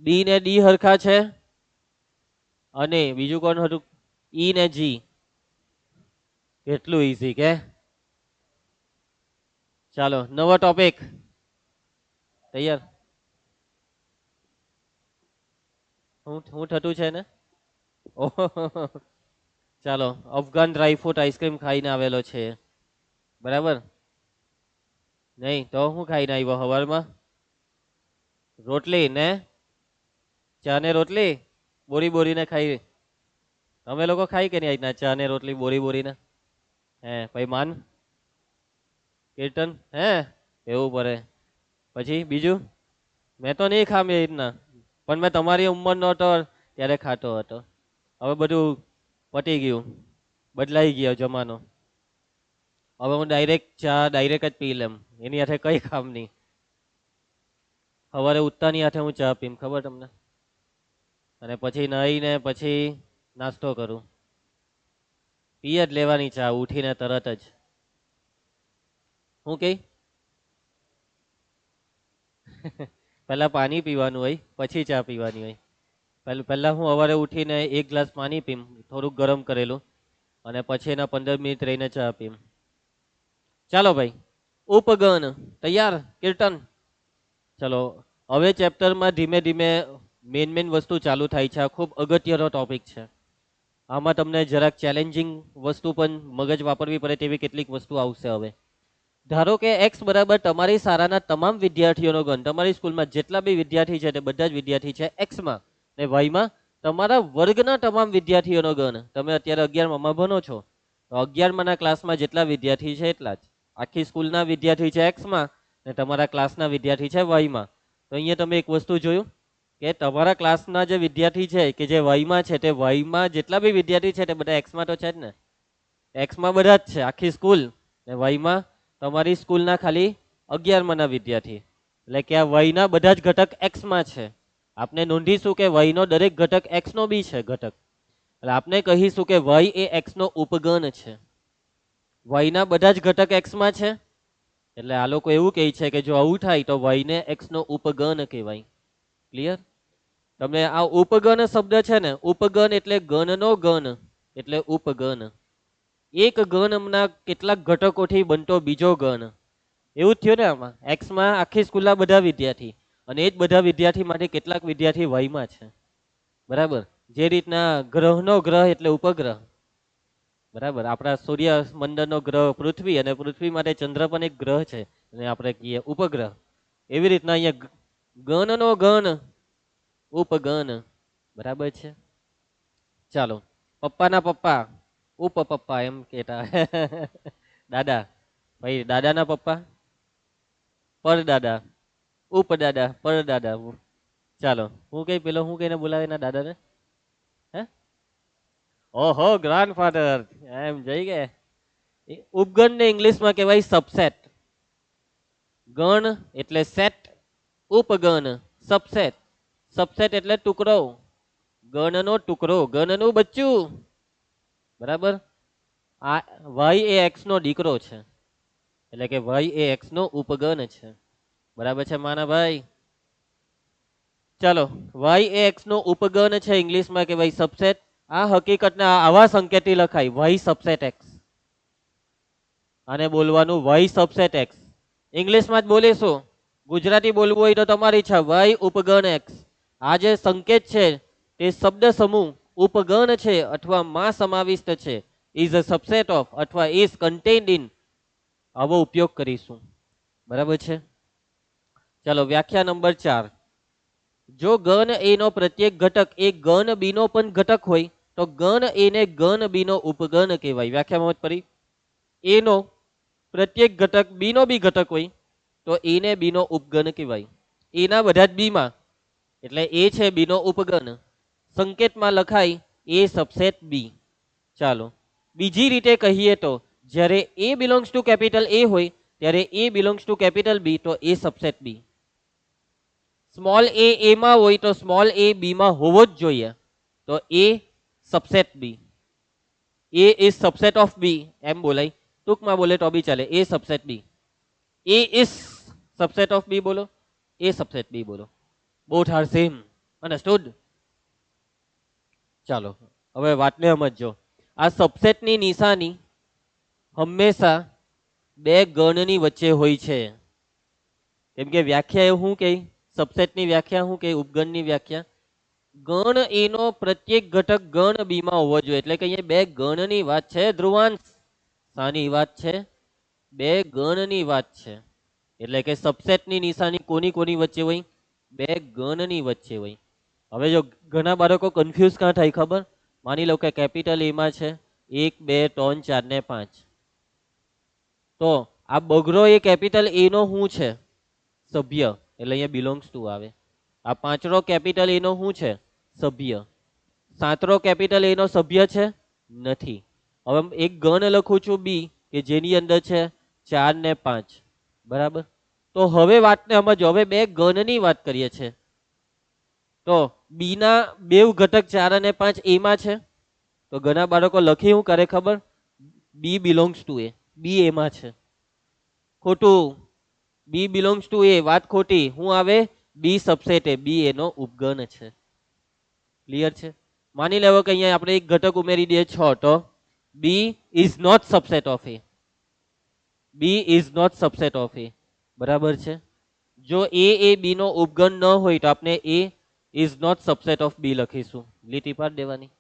ડી ને ડી હરખા છે અને બીજું કોણ હતું, ઈ ને જી. કેટલું ઈઝી કે. ચાલો નવો ટોપિક તૈયાર. હું થતું છે ને. ઓહો, ચાલો અફઘાન ડ્રાયફ્રૂટ આઈસ્ક્રીમ ખાઈને આવેલો છે, બરાબર. નહીં તો હું ખાઈને આવ્યો સવારમાં, રોટલી ને ચા ને રોટલી બોરી બોરીને ખાઈ. તમે લોકો ખાઈ કે નહીં આજના ચા ને રોટલી બોરી બોરીને? હે પછી માન કીર્તન હે એવું પડે. પછી બીજું મેં તો નહીં ખામ એ રીતના, પણ મેં તમારી ઉંમરનો હતો ત્યારે ખાતો હતો. હવે બધું પતી ગયું, બદલાઈ ગયો જમાનો. હવે હું ડાયરેક્ટ જ પી લેમ, એની હાથે કઈ કામ નહીં. સવારે ઉઠતાની હાથે હું ચા પીમ, ખબર તમને. અને પછી નાહીને પછી નાસ્તો કરું, પી જ લેવાની ચા ઉઠીને તરત જ. હું કઈ પહેલા પાણી પીવાનું હોય પછી ચા પીવાની હોય. પહેલા હું સવારે ઉઠીને 1 ગ્લાસ પાણી પીમ, થોડુંક ગરમ કરેલું, અને પછી એના 15 મિનિટ રહીને ચા પીમ. ચાલો ભાઈ, ઉપગણ તૈયાર કીર્તન. ચલો હવે ચેપ્ટરમાં ધીમે ધીમે મેન વસ્તુ ચાલુ થાય છે. આ ખૂબ અગત્યનો ટોપિક છે. આમાં તમને જરાક ચેલેન્જિંગ વસ્તુ પણ મગજ વાપરવી પડે તેવી કેટલીક વસ્તુ આવશે. હવે ધારો કે x બરાબર તમારી શાળાના તમામ વિદ્યાર્થીઓનો ગણ, તમારી સ્કૂલમાં જેટલા બી વિદ્યાર્થી છે તે બધા જ વિદ્યાર્થી છે x માં, ને y માં તમારા વર્ગના તમામ વિદ્યાર્થીઓનો ગણ. તમે અત્યારે 11માં ભણો છો તો 11માના ક્લાસમાં જેટલા વિદ્યાર્થી છે એટલા જ. આખી સ્કૂલના વિદ્યાર્થી છે x માં ને તમારા ક્લાસના વિદ્યાર્થી છે y માં. તો અહીંયા તમે એક વસ્તુ જોયું કે તમારા ક્લાસના જે વિદ્યાર્થી છે કે જે y માં છે, તે y માં જેટલા બી વિદ્યાર્થી છે તે બધા x માં તો છે જ ને. x માં બધા જ છે આખી સ્કૂલ, ને y માં તમારી સ્કૂલના ખાલી 11માના વિદ્યાર્થી. એટલે કે આ y ના બધા જ ઘટક x માં છે. આપણે નોંધીશું કે y નો દરેક ઘટક x નો બી છે ઘટક. એટલે આપણે કહીશું કે y એ x નો ઉપગણ છે. y ના બધા જ ઘટક x માં છે. એટલે આ લોકો એવું કહે છે કે જો આવું થાય તો y ને x નો ઉપગણ કહેવાય. ક્લિયર? તમે આ ઉપગણ શબ્દ છે ને, ઉપગણ એટલે ગણનો ગણ એટલે ઉપગણ. એક ગણના કેટલાક ઘટકોથી બનતો બીજો ગણ, એવું જ થયું ને. આમાં x માં આખી સ્કૂલના બધા વિદ્યાર્થી, અને એ જ બધા વિદ્યાર્થી માટે કેટલાક વિદ્યાર્થી y માં છે, બરાબર. જે રીતના ગ્રહનો ગ્રહ એટલે ઉપગ્રહ, બરાબર. આપણા સૂર્ય મંડળનો ગ્રહ પૃથ્વી, અને પૃથ્વી માટે ચંદ્ર પણ એક ગ્રહ છે અને આપણે કહીએ ઉપગ્રહ. એવી રીતના અહીંયા ગણનો ગણ ઉપગણ, બરાબર છે. ચાલો, પપ્પાના પપ્પા પપ્પા એમ કેતા દાદા, ભાઈ દાદાના પપ્પા પરદાદા, ઉપદાદા, પરદાદા. ચાલો હું કઈ પેલો હું કઈને બોલાવે ના દાદાને, હે ઓહો ગ્રાન્ડફાધર એમ જઈ ગયા. ઉપગણ ને ઇંગ્લિશમાં કહેવાય સબસેટ. ગણ એટલે સેટ, ઉપગણ સબસેટ. સબસેટ એટલે ટુકડો, ગણનો ટુકડો, ગણનું બચ્ચું, બરાબર. આ y એ x નો દીકરો છે, એટલે કે y એ x નો ઉપગણ છે, બરાબર છે માના ભાઈ. ચાલો, y એ x નો ઉપગણ છે, ઇંગ્લિશમાં કહેવાય સબસેટ. આ હકીકતના આવા સંકેતથી લખાય y સબસેટ x. આને બોલવાનું y સબસેટ x. ઇંગ્લિશમાં જ બોલીશું, ગુજરાતી બોલવું હોય તો તમારી ઈચ્છા, y ઉપગણ x. આ જે સંકેત છે તે શબ્દ સમૂહ ઉપગણ છે અથવા માં સમાવિષ્ટ છે, ઇઝ અ સબસેટ ઓફ અથવા ઇઝ કન્ટેન્ડ ઇન, આવો ઉપયોગ કરીશું, બરાબર છે. ચાલો વ્યાખ્યા નંબર 4. જો ગણ એ નો પ્રત્યેક ઘટક એ ગણ બી નો પણ ઘટક હોય તો ગણ એ ને ગણ બી નો ઉપગણ કહેવાય. વ્યાખ્યામાં પડી, એ નો પ્રત્યેક ઘટક બી નો બી ઘટક હોય તો એ ને બી નો ઉપગણ કહેવાય. એના બધા જ બી માં, એટલે એ છે બી નો ઉપગણ, સંકેતમાં લખાય એ સબસેટ બી. ચાલો બીજી રીતે કહીએ તો જ્યારે એ બિલોંગ્સ ટુ કેપિટલ એ હોય ત્યારે એ બિલોંગ્સ ટુ કેપિટલ બી, તો એ સબસેટ બી. સ્મોલ એ એમાં હોય તો સ્મોલ એ બીમાં હોવો જ જોઈએ, તો A subset B. A is subset of B એમ બોલાય, ટૂંકમાં બોલે તો બી ચાલે. A subset B. A is subset of B બોલો, એ સબસેટ બી બોલો. Both are same. અન્ડરસ્ટુડ? ચાલો હવે વાતને સમજો. આ સબસેટની નિશાની હંમેશા બે ગણની વચ્ચે હોય છે. કેમ કે વ્યાખ્યા એ શું કહે? સબસેટની વ્યાખ્યા શું કહે? ઉપગણની વ્યાખ્યા, ગણ એનો પ્રત્યેક ઘટક ગણ બીમાં હોવો જોઈએ. એટલે કે અહીંયા બે ગણની વાત છે ધ્રુવાંશ. શાની વાત છે? બે ગણની વાત છે. એટલે કે સબસેટની નિશાની કોની કોની વચ્ચે હોય? બે ગણની વચ્ચે હોય. હવે જો ઘણા બાળકો કન્ફ્યુઝ ક્યાં થાય ખબર? માની લો કે કેપિટલ એમાં છે 1 2 3 4 ને 5. તો આ બગડો એ કેપિટલ એ નો શું છે? સભ્ય. એટલે અહીંયા બિલોંગ્સ ટુ આવે. આ પાંચરો કેપિટલ એ નો શું છે? સભ્ય. સાતરો કેપિટલ એ નો સભ્ય છે? નથી. હવે એક ગણ લખું છું બી કે જેની અંદર છે 4 ને 5. બરાબર? તો હવે વાતને સમજો. હવે બે ગણની વાત કરીએ છીએ. તો બી ના બે ઘટક 4 અને 5 એમાં છે. તો ઘણા બાળકો લખી શું કરે ખબર? બી બિલોંગ્સ ટુ એ. બી એમાં છે. ખોટું. બી બિલોંગ્સ ટુ એ. વાત ખોટી. શું આવે? બી સબસેટ એ. બી એનો ઉપગણ છે. ક્લિયર છે? માની લેવો કે અહીંયા આપણે એક ઘટક ઉમેરી દઈએ 6, તો B is not subset of A. B is not subset of A. બરાબર છે? જો એ બી નો ઉપગણ ન હોય તો આપણે A is not subset of B લખીશું. લીટી પાડ દેવાની.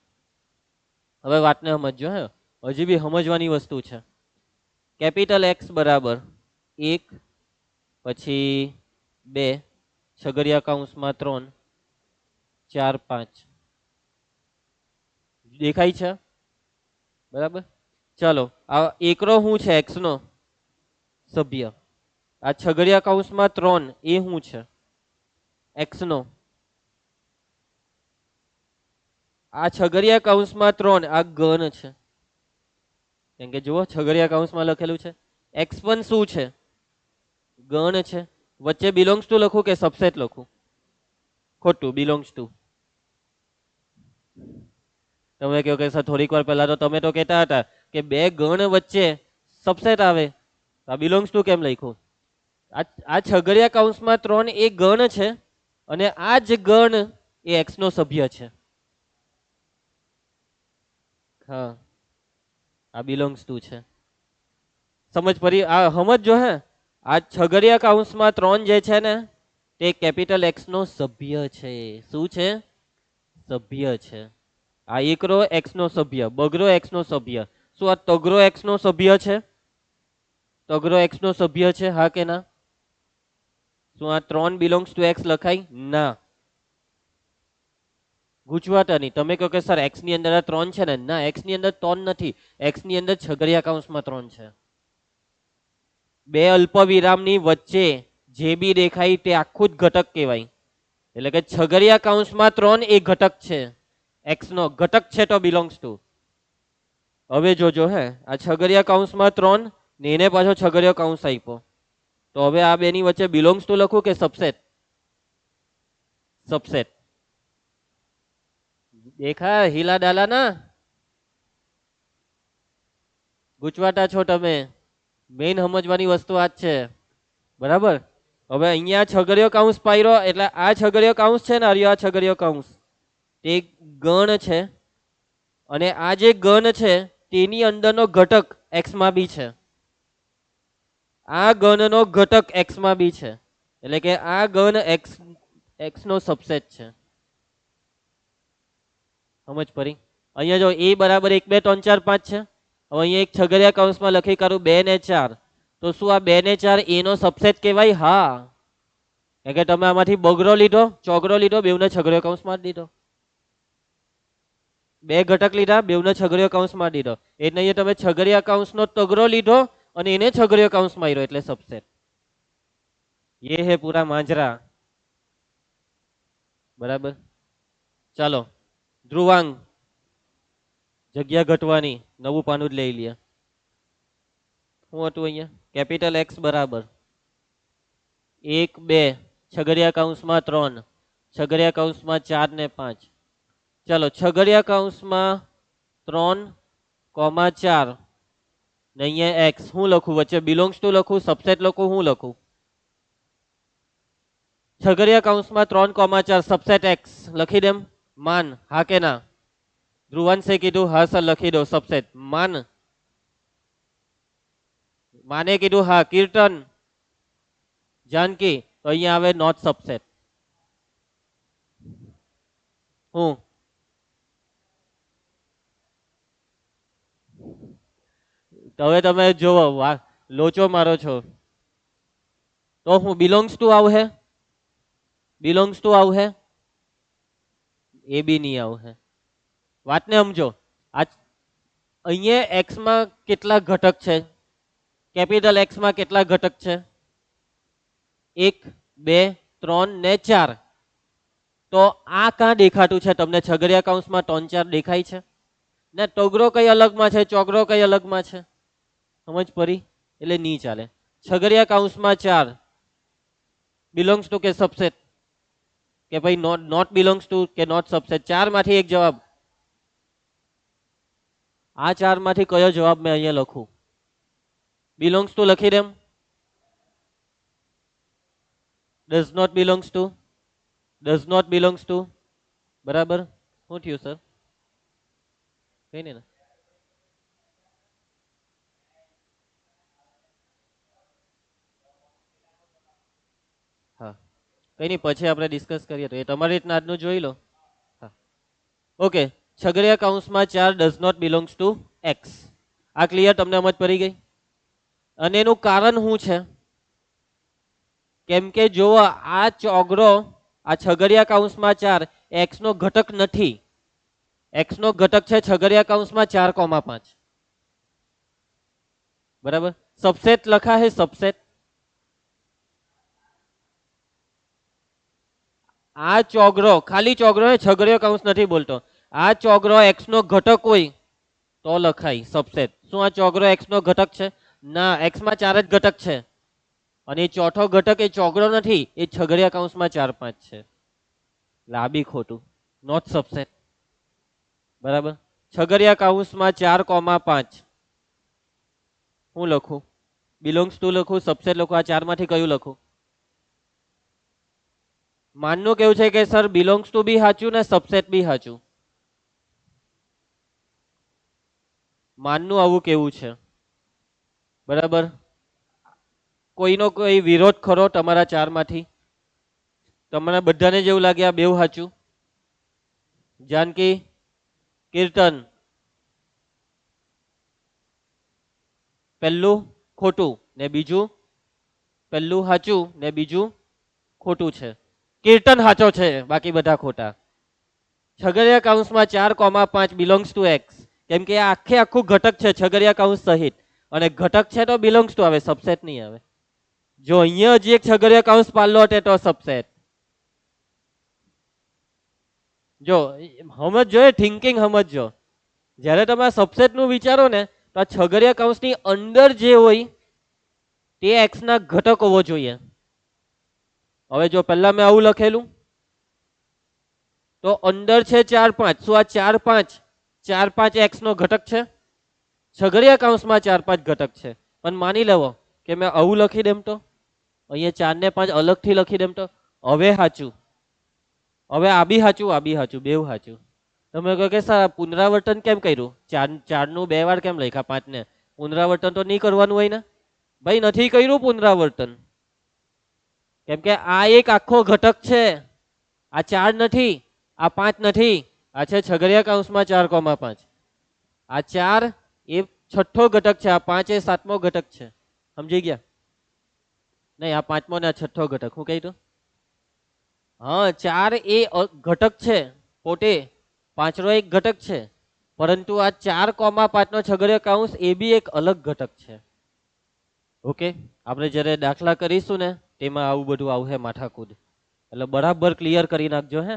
હવે વાતને સમજો. હે હજી બી સમજવાની વસ્તુ છે. કેપિટલ એક્સ બરાબર 1 પછી 2 છગડિયા કૌંસમાં 3 4 5. દેખાય છે? બરાબર. ચાલો આ એકરો શું છે? એક્સ નો સભ્ય. આ છગડિયા કૌંસમાં 3 એ શું છે? એક્સ નો. આ છગડિયા કૌંસમાં 3 આ ગણ છે. કેમ કે જુઓ છગડિયા કૌંસમાં લખેલું છે. x1 શું છે? ગણ છે. વચ્ચે બિલોંગ્સ ટુ લખું કે સબસેટ લખું? ખોટું. Belongs to. તમે કહો કે સર થોડીક વાર પહેલા તો તમે તો કહેતા હતા કે બે ગણ વચ્ચે સબસેટ આવે, આ બિલોંગ્સ ટુ કેમ લખ્યું? આ છગડિયા કૌંસમાં 3 એ ગણ છે અને આ જ ગણ એ એક્સ નો સભ્ય છે. હા, આ બિલોંગ્સ ટુ છે. સમજ પડી? આ સમજો. હે આ છગડિયા કૌંસમાં 3 જે છે ને તે કેપિટલ એક્સ નો સભ્ય છે. શું છે? સભ્ય છે. આ એકરો એક્સ નો સભ્ય, બગરો એક્સ નો સભ્ય. શું આ તગરો એક્સ નો સભ્ય છે? તગરો એક્સ નો સભ્ય છે? હા કે ના? શું આ 3 બિલોંગ્સ ટુ એક્સ લખાય? ના. ગુજવાતા નહીં. તમે કહો કે સર એક્સ ની અંદર 3 છે ને? ના, એક્સ ની અંદર 3 નથી. એક્સ ની અંદર છગડિયા કૌંસમાં 3 છે. બે અલ્પ વિરામની વચ્ચે જે બી દેખાય તે આખું જ ઘટક કહેવાય. એટલે કે છગડિયા કૌંસમાં 3 એ ઘટક છે. એક્સ નો ઘટક છે તો બિલોંગ્સ ટુ. હવે જોજો. હે આ છગડિયા કૌંસમાં 3 ને એને પાછો છગડિયો કૌંસ આપ્યો. તો હવે આ બેની વચ્ચે બિલોંગ્સ ટુ લખું કે સબસેટ? સબસેટ. દેખા હિલા ડાલા ના? ગુચવાટા છો તમે. મેઇન સમજવાની વસ્તુ આ જ છે. બરાબર? હવે અહીંયા છગડિયો કૌંસ પાડ્યો એટલે આ છગડિયો કૌંસ છે ને, આ છગડિયો કૌંસ તે ગણ છે અને આ જે ગણ છે તેની અંદરનો ઘટક એક્સ માં બી છે. આ ગણનો ઘટક એક્સ માં બી છે. એટલે કે આ ગણ એક્સ નો સબસેટ છે. સમજ પડી? અહીંયા જો એ બરાબર 1 2 3 4 5 છે. હવે અહીંયા એક છગડિયા કૌંસમાં લખી કાઢું 2 ને 4. તો શું આ 2 ને 4 એ નો સબસેટ કહેવાય? હા. કારણ કે તમે આમાંથી બગડો લીધો, ચોગડો લીધો, બેવને છગડિયો કૌંસમાં દીધો. બે ઘટક લીધા, બેવને છગડિયો કૌંસમાં દીધો. એટલે અહીંયા તમે છગડિયા કૌંસનો તગડો લીધો અને એને છગડિયો કૌંસ માર્યો એટલે સબસેટ. ये है पूरा मांजरा. बराबर. चलो ધ્રુવાંક જગ્યા ઘટવાની, નવું પાનું જ લઈ લઈએ. શું હતું અહીંયા? કેપિટલ એક્સ બરાબર 1 2 છગડિયા કૌંસમાં 3 છગડિયા કૌંસમાં 4 ને 5. ચાલો છગડિયા કૌંસમાં 3,4 ને અહીંયા એક્સ. હું લખું વચ્ચે? બિલોંગ્સ ટુ લખું, સબસેટ લખું, હું લખું? છગડિયા કૌંસમાં 3,4 સબસેટ એક્સ લખી દેમ. માન હા કે ના? ધ્રુવાંશે કીધું હા સર લખી દો સબસેટ. માને કીધું હા. કીર્તન, જાનકી, તો અહીંયા આવે નોટ સબસેટ. હું હવે તમે જોવો લોચો મારો છો તો હું બિલોંગ્સ ટુ આવશે? બિલોંગ્સ ટુ આવશે? એ બી નહીં આવશે. વાતને સમજો. આ અહીંયા એક્સ માં કેટલા ઘટક છે? કેપિટલ એક્સ માં કેટલા ઘટક છે? 1 2 3 ને 4. તો આ કાં દેખાતું છે તમને? છગડિયા કૌંસમાં 3 4 દેખાય છે ને? ટોગરો કઈ અલગમાં છે, ચોગરો કઈ અલગમાં છે? સમજ પડી? એટલે નહીં ચાલે. છગડિયા કૌંસમાં 4 બિલોંગ્સ ટુ કે સબસેટ? કે ભાઈ નોટ બિલોંગ્સ ટુ કે નોટ સબસેટ? 4 માંથી એક જવાબ. આ 4 માંથી કયો જવાબ મેં અહીંયા લખું? બિલોંગ્સ ટુ લખી દેમ. Does not belongs to, does not belongs to. બરાબર. શું થયું સર? કઈ નહીં ને? હા કઈ નહીં, પછી આપણે ડિસ્કસ કરીએ. તો એ તમારી રીતના આજનું જોઈ લો. હા ઓકે. છગડિયા કૌંસમાં 4 does not belongs to x. આ ક્લિયર? તમને સમજ પડી ગઈ? અને એનું કારણ શું છે? કેમ કે જો આ ચોગરો, આ છગડિયા કૌંસમાં 4 એક્સ નો ઘટક નથી. એક્સ નો ઘટક છે છગડિયા કૌંસમાં 4,5. બરાબર. સબસેટ લખા હે સબસેટ. આ ચોગરો, ખાલી ચોગરો હે, છગડિયો કૌંસ નથી બોલતો. આ ચોગરો એક્સ નો ઘટક હોય તો લખાય સબસેટ. શું આ ચોગરો એક્સ નો ઘટક છે? ના, એક્સ માં 4 જ ઘટક છે. અને એ ચોથો ઘટક એ ચોગડો નથી, એ છગડિયા કૌંસમાં 4 5 છે. લાંબી ખોટું, નોટ સબસેટ. બરાબર. છગડિયા કૌંસમાં 4,5 હું લખું? બિલોંગ્સ ટુ લખું, સબસેટ લખું? આ 4 માંથી કયું લખું? માનનું કેવું છે કે સર બિલોંગ્સ ટુ બી સાચું ને સબસેટ બી સાચું. માનનું આવું કેવું છે. બરાબર. કોઈનો કોઈ વિરોધ ખરો તમારા 4 માંથી? તમારા બધાને જેવું લાગે આ બેવ સાચું? જાનકી, કીર્તન, પહેલું ખોટું ને બીજું, પહેલું સાચું ને બીજું ખોટું છે. કીર્તન સાચો છે, બાકી બધા ખોટા. છગડિયા કૌંસમાં 4,5 બિલોંગ્સ ટુ એક્સ. કેમ કે આ આખે આખું ઘટક છે છગડિયા કૌંસ સહિત. અને ઘટક છે તો બિલોંગ્સ ટુ આવે, સબસેટ નહીં આવે. જો અહીંયા હજી એક છગડિયા કૌંસ પાડલો હતે તો સબસેટ. જો સમજો, થિંકિંગ સમજો. જ્યારે તમે સબસેટ નું વિચારો ને તો આ છગડિયા કૌંસની અંદર જે હોય તે એક્સ ના ઘટક હોવો જોઈએ. હવે જો પહેલા મેં આવું લખેલું તો અંદર છે 4 5. શું આ 4 5 4 5 એક્સ નો ઘટક છે? છગડિયા કૌંસમાં 4 5 ઘટક છે. પણ માની લેવો કે મેં આવું લખી દેમ તો અહીંયા 4 ને 5 અલગથી લખી દેમ તો હવે સાચું. હવે આ બી સાચું, આ બી સાચું, બેવ સાચું. તમે કહો કે સર પુનરાવર્તન કેમ કર્યું? 4 નું 2 વાર કેમ લખ્યા 5 ને? પુનરાવર્તન તો નહીં કરવાનું હોય ને ભાઈ. નથી કર્યું પુનરાવર્તન, કેમ કે આ એક આખો ઘટક છે. આ 4 નથી, આ 5 નથી. આ છે છગડિયા કૌંસમાં 4,5. આ 4 એ છઠ્ઠો ઘટક છે, આ 5 એ સાતમો ઘટક છે. સમજી ગયા? નહીં, આ પાંચમો ને આ છઠ્ઠો ઘટક. હું કહી દઉં? હા, 4 એ ઘટક છે પોતે, 5 એક ઘટક છે. પરંતુ આ 4,5 નો છગડિયા કૌંસ એ બી એક અલગ ઘટક છે. ઓકે, આપણે જ્યારે દાખલા કરીશું ને તેમાં આવું બધું આવશે માથાકૂદ. એટલે બરાબર ક્લિયર કરી નાખજો હે.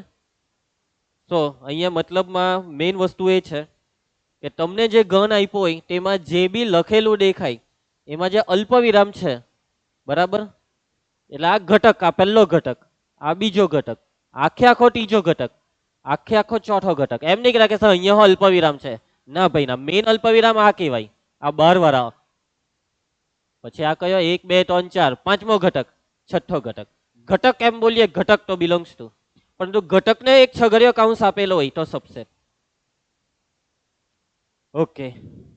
સો અહીંયા મતલબમાં મેઇન વસ્તુ એ છે કે તમને જે ગણ આપ્યો હોય તેમાં જે બી લખેલું દેખાય એમાં જે અલ્પ વિરામ છે, બરાબર, એટલે આ ઘટક, આ પહેલો ઘટક, આ બીજો ઘટક, આખે આખો ત્રીજો ઘટક, આખે આખો ચોથો ઘટક. એમ નહીં કે સર અહીંયા અલ્પ વિરામ છે, ના ભાઈ ના, મેઇન અલ્પ વિરામ આ કહેવાય, આ 12 વાળા. પછી આ કયો 1 2 3 4 પાંચમો ઘટક, છઠ્ઠો ઘટક. ઘટક એમ બોલીએ, ઘટક તો બિલોંગ્સ ટુ, પરંતુ ઘટકને એક છગડીયો કાઉન્સ આપેલો હોય તો સબસેટ. ઓકે,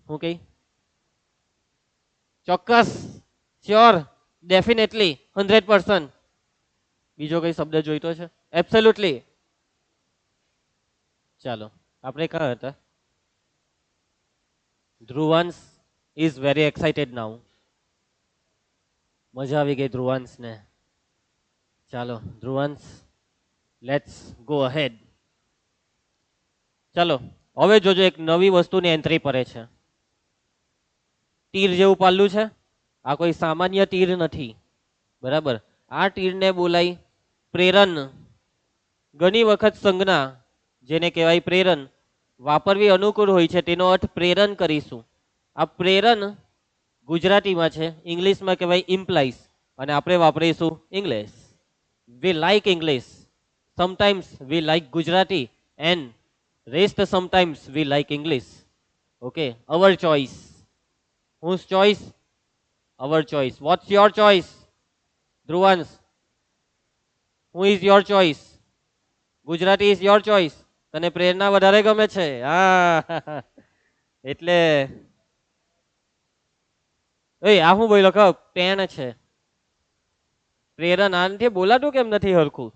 હું કઈ ચોક્કસ, શ્યોર, ડેફિનેટલી, 100%. બીજો કઈ શબ્દ જોઈતો છે? એબ્સોલ્યુટલી. ચાલો, આપણે ક્યાં હતા? ધ્રુવાંશ ઇઝ વેરી એક્સાઇટેડ નાઉ. મજા આવી ગઈ ધ્રુવાંશને. ચાલો ધ્રુવાંશ, લેટ્સ ગો અહેડ. ચાલો હવે જોજો, એક નવી વસ્તુની એન્ટ્રી પડે છે. તીર જેવું પાલ્લું છે, આ કોઈ સામાન્ય તીર નથી, બરાબર. આ તીરને બોલાય પ્રેરણ. ઘણી વખત સંજ્ઞા જેને કહેવાય પ્રેરણ વાપરવી અનુકૂળ હોય છે, તેનો અર્થ પ્રેરણ કરીશું. આ પ્રેરણ ગુજરાતીમાં છે, ઇંગ્લિશમાં કહેવાય ઇમ્પ્લાઇઝ, અને આપણે વાપરીશું English. We like English, sometimes we like Gujarati, and rest sometimes we like English. Okay, our choice. Whose choice? Our choice. What's your choice? Dhruvans. Who is your choice? Gujarati is your choice. તને પ્રેરણા વધારે ગમે છે? હા, એટલે આ હું બોલ્યો કહો, પેન છે. પ્રેરણા નથી બોલાતું, કેમ નથી હરખું?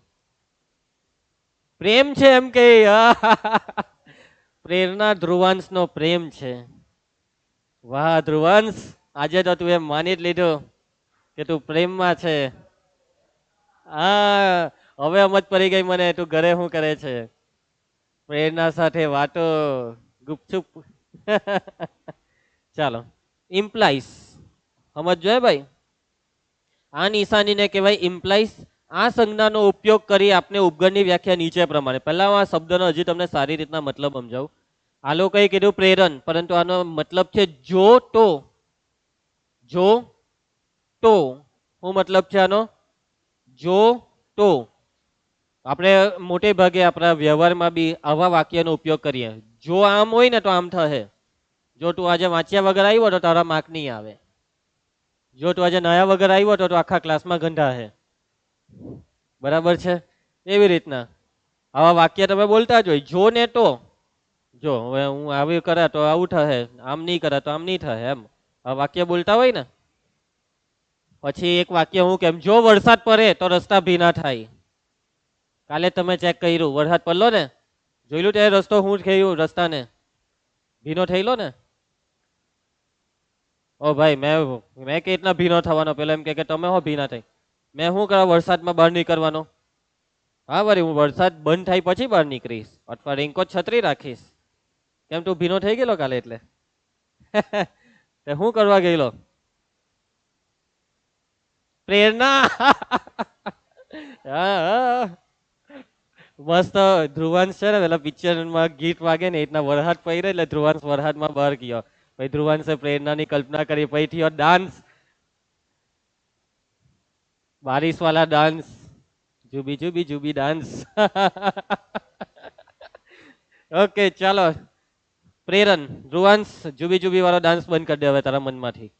પ્રેમ છે એમ કે. પ્રેરણા ધ્રુવાંશનો પ્રેમ છે. વાહ ધ્રુવાંશ, આજે તો તું એમ માની જ લીધું કે તું પ્રેમમાં છે. હા, હવે સમજ પડી ગઈ મને, તું ઘરે શું કરે છે. પ્રેરણા સાથે વાતો ગુપચુપ. ચાલો, ઇમ્પ્લાઇઝ સમજો ભાઈ. આ નિશાનીને કહેવાય ઇમ્પ્લાઇઝ. આ સંજ્ઞાનો ઉપયોગ કરી આપણે ઉપગણની વ્યાખ્યા નીચે પ્રમાણે. પહેલા હું આ શબ્દનો હજી તમને સારી રીતના મતલબ સમજાવું. આ લોકોએ કીધું પ્રેરણ, પરંતુ આનો મતલબ છે જો તો. જો તો શું મતલબ છે આનો? જો તો. આપણે મોટે ભાગે આપણા વ્યવહારમાં બી આવા વાક્યનો ઉપયોગ કરીએ. જો આમ હોય ને તો આમ થશે. જો તું આજે વાંચ્યા વગર આવ્યો તો તારા માર્ક નહીં આવે. જો તું આજે નયા વગર આવ્યો તો આખા ક્લાસમાં ગંધા હે. બરાબર છે? એવી રીતના આવા વાક્ય તમે બોલતા જ હોય. જો ને તો. જો હવે હું આવી કરે તો આવું થશે, આમ નહીં કરે તો આમ નહીં થશે, એમ આ વાક્ય બોલતા હોય ને. પછી એક વાક્ય હું કેમ, જો વરસાદ પડે તો રસ્તા ભીના થાય. કાલે તમે ચેક કર્યું, વરસાદ પડલો ને, જોયેલું ત્યારે રસ્તો હું થયું, રસ્તાને ભીનો થયેલો ને. ઓ ભાઈ, મેં કે એટલા ભીનો થવાનો? પેલો એમ કે તમે હો ભીના થઈ. મેં શું કરવા વરસાદમાં બહાર નીકળવાનો? હા વળી, હું વરસાદ બંધ થાય પછી બહાર નીકળીશ, અથવા રેનકોટ છત્રી રાખીશ. કેમ તું ભીનો થઈ ગયેલો કાલે એટલે? તે શું કરવા ગયેલો? પ્રેરણા. હા, મસ્ત. ધ્રુવાંશ છે ને, પેલા પિક્ચરમાં ગીત વાગે ને એટલા વરસાદ પડ્યો એટલે ધ્રુવાંશ વરસાદમાં બહાર ગયો. પછી ધ્રુવાંશે પ્રેરણાની કલ્પના કરી, પછી થયો ડાન્સ, બારિશ વાલા ડાન્સ, જુબી જુબી જુબી ડાન્સ. ઓકે ચાલો, પ્રેરણ ધ્રુવાંશ જુબી જુબી વાળો ડાન્સ બંધ કરી દે હવે તારા મનમાંથી.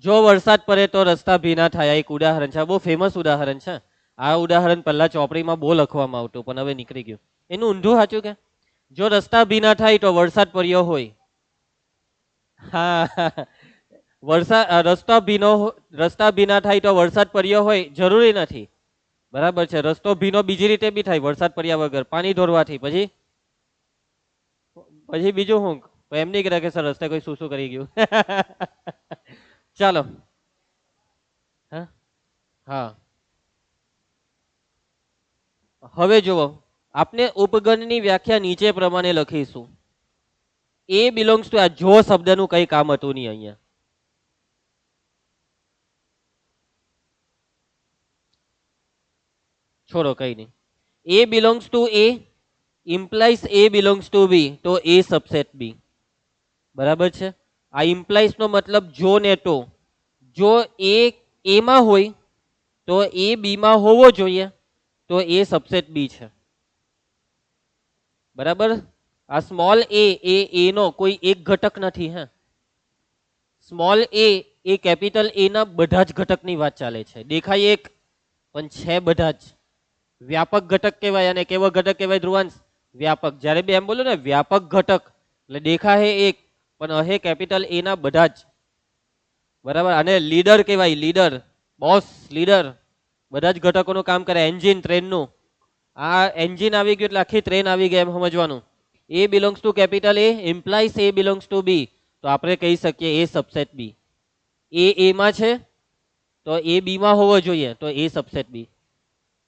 જો વરસાદ પડે તો રસ્તા ભીના થાય, એક ઉદાહરણ છે, બહુ ફેમસ ઉદાહરણ છે. આ ઉદાહરણ પહેલા ચોપડીમાં બહુ લખવામાં આવતું, પણ હવે નીકળી ગયું. એનું ઊંધું સાચું કે જો રસ્તા ભીના થાય તો વરસાદ પડ્યો હોય. હા, રસ્તા ભીના થાય તો વરસાદ પડ્યો હોય જરૂરી નથી, બરાબર છે. રસ્તો ભીનો બીજી રીતે બી થાય, વરસાદ પડ્યા વગર, પાણી ધોરવાથી. પછી પછી બીજું શું? એમ નહીં કરે કે સર રસ્તે કોઈ શું કરી ગયું. ચાલો, હા, હવે જુઓ, આપણે ઉપગણની વ્યાખ્યા નીચે પ્રમાણે લખીશું. એ બિલોંગ્સ ટુ, આ જો શબ્દનું કઈ કામ હતું નહીં અહીંયા. છોડો, કઈ નહીં. A belongs to A, implies A belongs to B, તો એ સબસેટ બી. બરાબર છે. આ ઇમ્પ્લાઇઝ નો મતલબ જો ને તો, જો એ એમાં હોય તો એ બીમાં હોવો જોઈએ, તો એ સબસેટ બી છે. બરાબર. આ સ્મોલ એ નો કોઈ એક ઘટક નથી. હે, સ્મોલ એ કેપિટલ એ ના બધા જ ઘટકની વાત ચાલે છે. દેખાય એક પણ છે બધા જ. વ્યાપક ઘટક કહેવાય. અને કેવો ઘટક કહેવાય ધ્રુવાંશ? વ્યાપક. જ્યારે બે એમ બોલો ને વ્યાપક ઘટક, એટલે દેખાય એક પણ હે કેપિટલ એ ના બધા જ. બરાબર. અને લીડર કહેવાય, લીડર, બોસ, લીડર, બધા જ ઘટકોનું કામ કરે. એન્જિન ટ્રેનનું, આ એન્જિન આવી ગયું એટલે આખી ટ્રેન આવી ગઈ એમ સમજવાનું. A belongs to capital A implies A belongs to B, તો આપણે કહી શકીએ એ સબસેટ બી. એ માં છે તો એ બી માં હોવો જોઈએ, તો એ સબસેટ બી.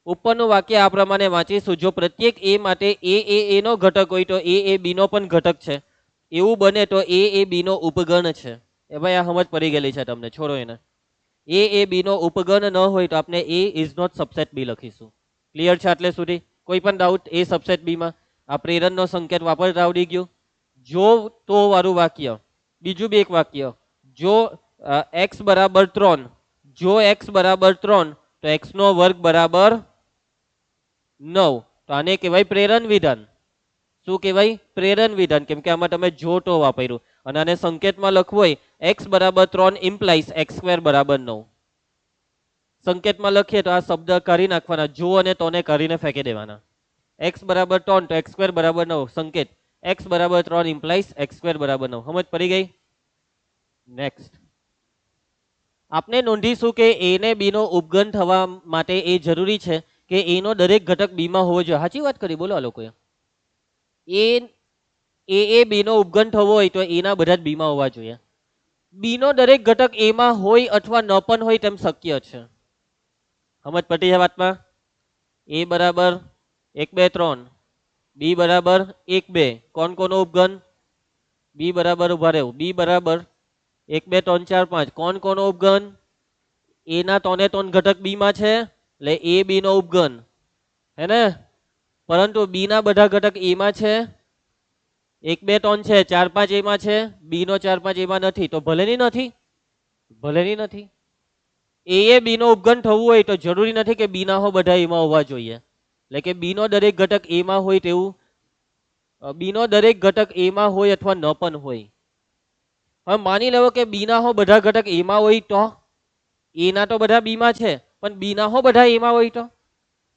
ઉપરનું વાક્ય આ પ્રમાણે વાંચીશું. જો પ્રત્યેક એ માટે એ નો ઘટક હોય તો એ બી નો પણ ઘટક છે. એવું બને તો એ બી નો ઉપગણ છે. એ ભાઈ આ સમજ પડી ગયેલી છે તમને, છોડો એને. એ બી નો ઉપગણ ન હોય તો આપણે એ ઇઝ નોટ સબસેટ બી લખીશું. ક્લિયર છે આટલે સુધી? કોઈ પણ ડાઉટ એ સબસેટ બી માં? આ પ્રેરણનો સંકેત વાપરતા આવડી ગયું. જો તો વાળું વાક્ય. બીજું બી એક વાક્ય, જો x બરાબર 3, જો x બરાબર 3 તો x નો વર્ગ બરાબર 9, તો આને કહેવાય પ્રેરણ વિધાન. શું કહેવાય? પ્રેરણ વિધાન. કેમ કે આમાં તમે જો તો વાપર્યું. અને આને સંકેતમાં લખવું હોય x બરાબર 3 ઇમ્પ્લાઇઝ x સ્ક્વેર બરાબર 9. સંકેતમાં લખીએ તો આ શબ્દ કરી નાખવાના, જો અને તોને કરીને ફેંકી દેવાના. x બરાબર 3 તો x સ્ક્વેર બરાબર 9, સંકેત x બરાબર 3 ઇમ્પ્લાઇઝ x સ્ક્વેર બરાબર 9. સમજ પડી ગઈ? નેક્સ્ટ આપણે નોંધીશું કે એ ને બી નો ઉપગણ થવા માટે એ જરૂરી છે કે એ નો દરેક ઘટક બી માં હોવો જોઈએ. સાચી વાત કરી, બોલો આ લોકોએ. એ બી નો ઉપગણ થવો હોય તો એ ના બધા જ બી માં હોવા જોઈએ. બી નો દરેક ઘટક એ માં હોય અથવા ન પણ હોય તેમ શક્ય છે. સમજ પડી છે વાતમાં? એ બરાબર 1 2 3, બી બરાબર 1 2, કોણ કોનો ઉપગણ? બી બરાબર, ઉભા રહેવું, બી બરાબર 1 2 3 4 5, કોણ કોનો ઉપગણ? એ ના 3 3 ઘટક બી માં છે એટલે એ બી નો ઉપગણ, હે ને? પરંતુ બી ના બધા ઘટક એ માં છે. 1 2 3 છે, 4 5 એ માં છે. બી નો 4 5 એમાં નથી, તો ભલે ની નથી, ભલે ની નથી. એ બી નો ઉપગણ થવું હોય તો જરૂરી નથી કે બી ના હો બધા એમાં હોવા જોઈએ. એટલે કે બી નો દરેક ઘટક એ માં હોય તેવું, બી નો દરેક ઘટક એ માં હોય અથવા ન પણ હોય. હવે માની લેવો કે બી ના હો બધા ઘટક એ માં હોય તો એ ના તો બધા બી માં છે પણ બી ના હો બધા એ માં હોય તો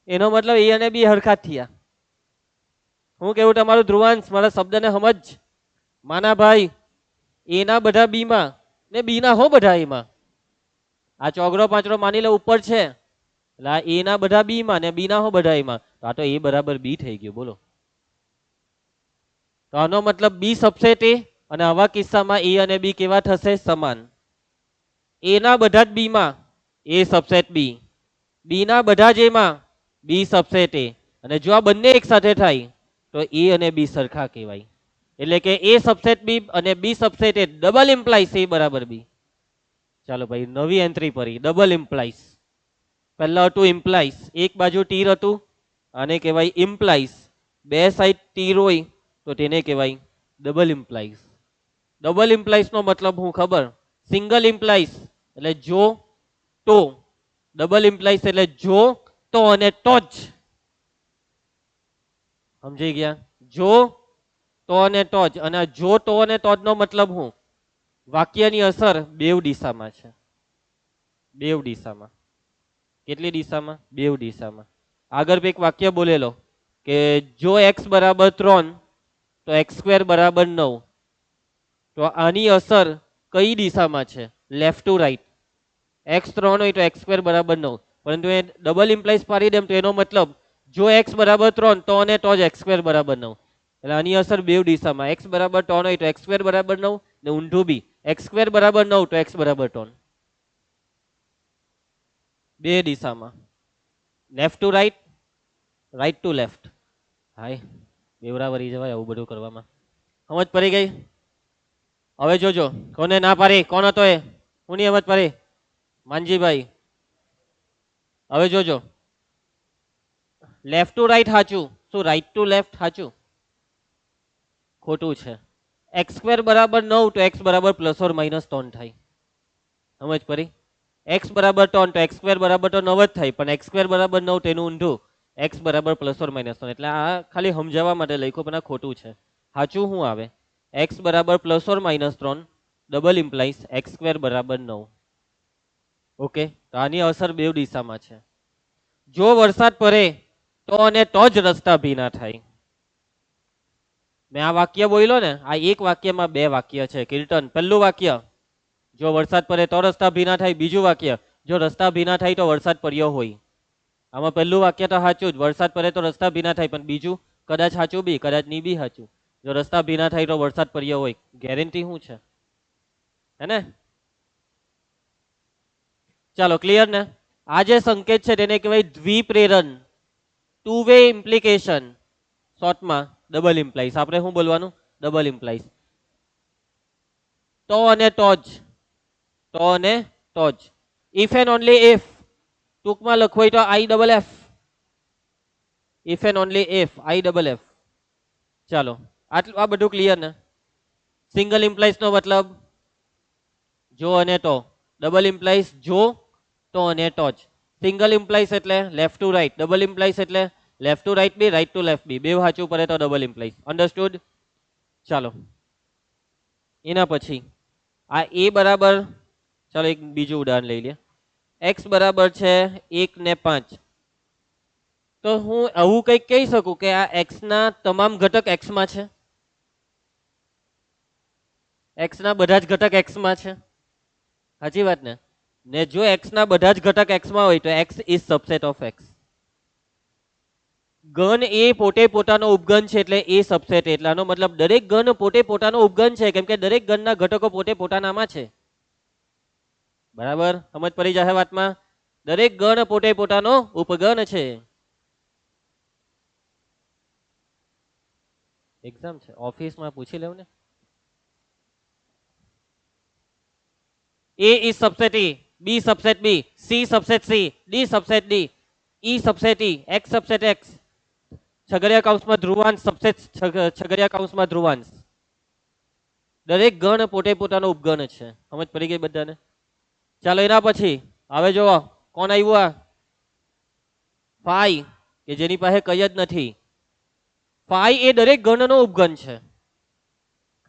એનો મતલબ એ અને બી હરખા જ થયા. હું કેવું તમારું ધ્રુવાંશ? મારા શબ્દને સમજ. માના ભાઈ, એ ના બધા બી માં ને બી ના હો બધા એમાં. આ ચોગડો પાંચડો માની લે ઉપર છે એટલે આ એ ના બધા બી માં ને બી ના હો બધા એમાં, તો આ તો એ બરાબર બી થઈ ગયું. બોલો, તો આનો મતલબ બી સબસેટ એ, અને આવા કિસ્સામાં એ અને બી કેવા થશે? સમાન. એ ના બધા જ બી માં એ સબસેટ બી, બી ના બધા જ એમાં બી સબસેટ એ. અને જો આ બંને એક સાથે થાય તો એ અને બી સરખા કહેવાય. એટલે કે એ સબસેટ બી અને બી સબસેટ એ ડબલ ઇમ્પ્લાઇઝ એ બરાબર બી. ચાલો ભાઈ, નવી એન્ટ્રી પડી, ડબલ ઇમ્પ્લાઇઝ. પહેલા હતું ઇમ્પ્લાઇઝ, એક બાજુ તીર હતું, આને કહેવાય ઇમ્પ્લાઇઝ. બે સાઈડ તીર હોય તો તેને કહેવાય ડબલ ઇમ્પ્લાઇઝ. ડબલ ઇમ્પ્લાઇઝ નો મતલબ હું ખબર? સિંગલ ઇમ્પ્લાઇઝ એટલે જો તો, ડબલ ઇમ્પ્લાઇઝ એટલે જો તો અને તો જ. સમજી ગયા? જો તો અને તો જ. અને જો તો અને તો જ નો મતલબ હું? વાક્યની અસર બેવ દિશામાં છે. બેવ દિશામાં. કેટલી દિશામાં? બેવ દિશામાં. આગળ એક વાક્ય બોલેલો કે જો x બરાબર 3 તો x સ્ક્વેર બરાબર 9, તો આની અસર કઈ દિશામાં છે? Left to right. x 3 હોય તો x સ્ક્વેર બરાબર 9, પરંતુ એ ડબલ ઇમ્પ્લાઇઝ પાડી દેમ તો એનો મતલબ જો x બરાબર 3 તો અને તો જ x સ્ક્વેર બરાબર 9. એટલે આની અસર બેવ દિશામાં. x બરાબર 3 હોય તો x સ્ક્વેર બરાબર 9 ને ઊંધું બી x સ્ક્વેર બરાબર 9 તો x બરાબર 3. બે દિશામાં, left to right, right to left. હાય, બેવરા વરી જવાય આવું બધું કરવામાં. સમજ પડી ગઈ? હવે જોજો, કોને ના પાડી? કોણ હતો એ? હું ની સમજ પડી? માનજીભાઈ. હવે જોજો, લેફ્ટ ટુ રાઈટ સાચું, શું રાઈટ ટુ લેફ્ટ સાચું? ખોટું છે. એક્સ સ્ક્વેર બરાબર 9 તો એક્સ બરાબર +or -3 થાય. સમજ પડી? એક્સ બરાબર 3 તો એક્સ સ્ક્વેર બરાબર તો 9 જ થાય, પણ એક્સ સ્ક્વેર બરાબર 9 તેનું ઊંધું એક્સ બરાબર +or -3. એટલે આ ખાલી સમજાવવા માટે લખ્યું, પણ આ ખોટું છે. સાચું શું આવે? એક્સ બરાબર +or -3 double implies x square બરાબર 9. ઓકે, તો આની અસર બે દિશામાં છે. જો વરસાદ પડે તો અને તો જ રસ્તા ભીના થાય. મેં આ વાક્ય બોલ્યો ને, આ એક વાક્યમાં બે વાક્ય છે. કીર્તન, પહેલું વાક્ય જો વરસાદ પડે તો રસ્તા ભીના થાય, બીજું વાક્ય જો રસ્તા ભીના થાય તો વરસાદ પડ્યો હોય. આમાં પહેલું વાક્ય તો સાચું જ, વરસાદ પડે તો રસ્તા ભીના થાય, પણ બીજું કદાચ સાચું બી કદાચ નહીં બી સાચું. જો રસ્તા ભીના થાય તો વરસાદ પડ્યો હોય, ગેરંટી શું છે? હે ને? ચાલો, ક્લિયર ને? આ જે સંકેત છે તેને કહેવાય દ્વિપ્રેરણ, ટુ વે ઇમ્પ્લિકેશન. શોર્ટમાં ડબલ ઇમ્પ્લાઇઝ. આપણે શું બોલવાનું? Double implies. તો અને તો જ, તો અને તો જ. ઇફ એન્ડ ઓનલી ઇફ, ટૂંકમાં લખવું હોય તો IFF. If and only if, IFF. ચાલો, આટલું આ બધું ક્લિયર ને? સિંગલ ઇમ્પ્લાઇઝ નો મતલબ જો અને તો, ડબલ ઇમ્પ્લાઇઝ જો તો અને તો જ. સિંગલ ઇમ્પ્લાઇઝ એટલે left to right, double implies એટલે લેફ્ટ ટુ રાઈટ બી, રાઈટ ટુ લેફ્ટ બી. બે સાચું પડે તો ડબલ ઇમ્પ્લાઇઝ. અન્ડરસ્ટુડ? ચાલો, એના પછી આ એ બરાબર, ચાલો એક બીજું ઉદાહરણ લઈ લે. એક્સ બરાબર છે 1 ને 5. તો હું આવું કંઈક કહી શકું કે આ એક્સ ના તમામ ઘટક એક્સ માં છે? એક્સ ના બધા જ ઘટક એક્સ માં છે. સાચી વાત ને? ને જો એક્સ ના બધા જ ઘટક એક્સ માં હોય તો x is subset of x. ઘન એ પોતે પોતાનો ઉપગણ છે એટલે એ સબસેટ. એટલાનો મતલબ દરેક ઘન પોતે પોતાનો ઉપગણ છે, કેમ કે દરેક ઘનના ઘટકો પોતે પોતાનામાં છે. બરાબર સમજ પડી જશે વાતમાં? દરેક ગણ પોતે પોતાનો ઉપગણ છે. એક્ઝામ છે, ઓફિસમાં પૂછી લેવું ને. A is subset A, B subset B, C subset C, D subset D, E subset E, X subset X. છગડિયા કૌંસમાં ધ્રુવાંશ સબસેટ છગડિયા કૌંસમાં ધ્રુવાંશ. દરેક ગણ પોતે પોતાનો ઉપગણ છે. સમજ પડી ગઈ બધાને? ચાલો, એના પછી હવે જુઓ કોણ આવ્યું? આ ફાઈ, કે જેની પાસે કઈ જ નથી. ફાઈ એ દરેક ગણનો ઉપગણ છે.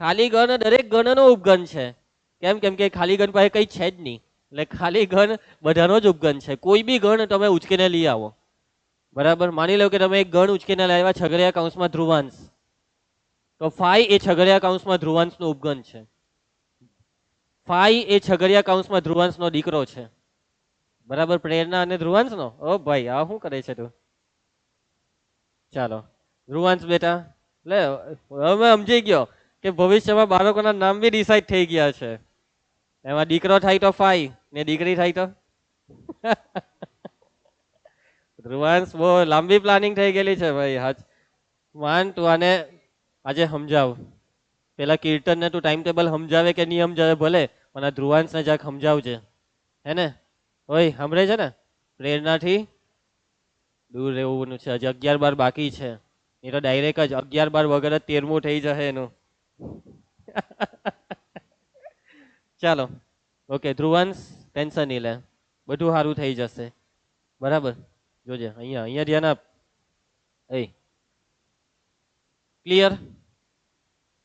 ખાલી ગણ દરેક ગણનો ઉપગણ છે. કેમ? કેમ કે ખાલી ગણ પાસે કઈ છે જ નહીં, એટલે ખાલી ગણ બધાનો જ ઉપગણ છે. કોઈ બી ગણ તમે ઉચકીને લઈ આવો. બરાબર, માની લો કે તમે એક ગણ ઉચકીને લાવ્યા છગડિયા કૌંસમાં ધ્રુવાંશ, તો ફાઈ એ છગડિયા કૌંસમાં ધ્રુવાંશનો ઉપગણ છે. ફાઈ એ છગડિયા કૌંસમાં ધ્રુવાંશનો દીકરો છે. બરાબર, પ્રેરણા અને ધ્રુવાંશનો. ઓ ભાઈ, આ શું કરે છે તું? ચાલો, ધ્રુવાંશ બેટા લે. હવે સમજી ગયો કે ભવિષ્યમાં બાળકોના નામ બી ડિસાઈડ થઈ ગયા છે. એમાં દીકરો થાય તો ફાઈ ને દીકરી થાય તો ધ્રુવાંશ. બહુ લાંબી પ્લાનિંગ થઈ ગયેલી છે ભાઈ. હાચ માન, તું આને આજે સમજાવ. પેલા કીર્તન ને તું ટાઈમ ટેબલ સમજાવે કે નહીં સમજાવે ભલે, પણ આ ધ્રુવાંશ ને જરાક સમજાવજે. હે ને? ઓય સાંભળે છે ને? પ્રેરણાથી દૂર રહેવું છે. હજી 11-12 બાકી છે. એ તો ડાયરેક્ટ જ 11-12 વગર જ 13મું થઈ જશે એનું. ચાલો, ઓકે. ધ્રુવાંશ ટેન્શન નહીં લે, બધું સારું થઈ જશે. બરાબર, જોજે અહીંયા અહીંયા ધ્યાન આપ. એ ક્લિયર?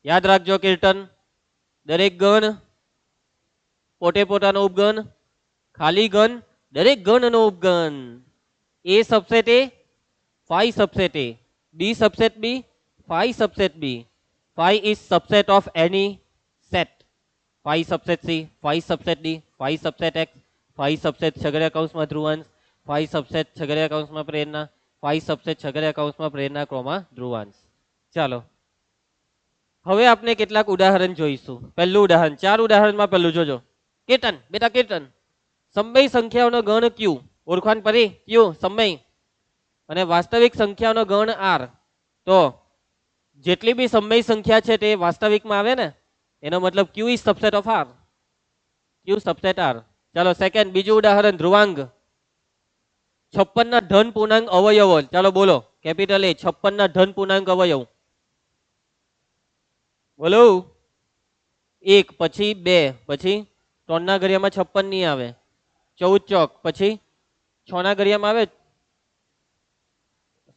યાદ રાખજો કીર્તન, દરેક ગણ પોતે પોતાનો ઉપગણ, ખાલી ગણ દરેક ગણનો ઉપગણ. A subset A, phi subset A, B subset B, phi subset B. Phi is subset of any set. Phi subset C, phi subset D, phi subset X, phi subset છગડિયા કૌંસમાં ધ્રુવાંશ, phi subset છગડિયા કૌંસમાં પ્રેરણા, phi subset છગડિયા કૌંસમાં પ્રેરણા ક્રોમા ધ્રુવાંશ. ચાલો, હવે આપણે કેટલાક ઉદાહરણ જોઈશું. પહેલું ઉદાહરણ, 4 ઉદાહરણમાં પહેલું જોજો. કીર્તન બેટા, કીર્તન, સમય સંખ્યાઓનો ગણ ક્યુ. ઓળખાણ પડી? ક્યુ સમય અને વાસ્તવિક સંખ્યાઓનો ગણ આર. તો જેટલી બી સમય સંખ્યા છે તે વાસ્તવિકમાં આવે ને, એનો મતલબ Q is subset of R. Q subset R. ચાલો, સેકન્ડ, બીજું ઉદાહરણ ધ્રુવાંગ. 56 ના ધન પૂર્ણાંક અવયવો. ચાલો બોલો. કેપિટલ એ 56 ના ધન પૂર્ણાંક અવયવ. બોલો 1 પછી 2 પછી 3 ના ઘડિયામાં 56 નહીં આવે. 14 ચોક પછી 6 ના ઘડિયામાં આવે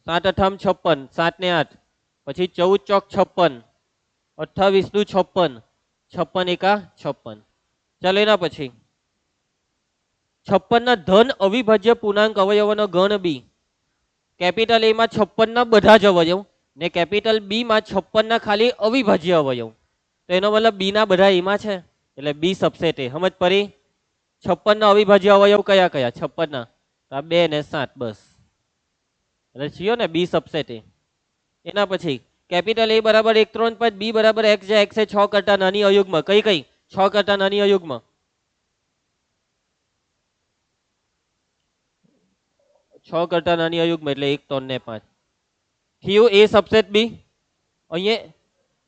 7 અઠામ 56 7 ને 8 પછી 14 ચોક 56 28 નું 56 56 એકા 56. ચાલો એના પછી 56 ના ધન અવિભાજ્ય પૂર્ણાંક અવયવોનો ગણ બી. કેપિટલ એ માં 56 ના બધા જ અવયવ ને કેપિટલ બી માં 56 ના ખાલી અવિભાજ્ય અવયવ. તો એનો મતલબ બી ના બધા એમાં છે એટલે બી સબસેટ એ. સમજ પડી? 56 ના અવિભાજ્ય અવયવ કયા કયા? 56 ના 2 ને 7 બસ એટલે થયો ને બી સબસેટ એ. એના પછી કેપિટલ એ બરાબર 1 3 5 બી બરાબર x જ્યાં x એ 6 કરતા નાની અયુગ્મ. કઈ કઈ 6 કરતા નાની અયુગ્મ? 6 કરતા નાની અયુગ્મ એટલે 1 3 ને 5 થયું એ સબસેટ બી. અહીંયા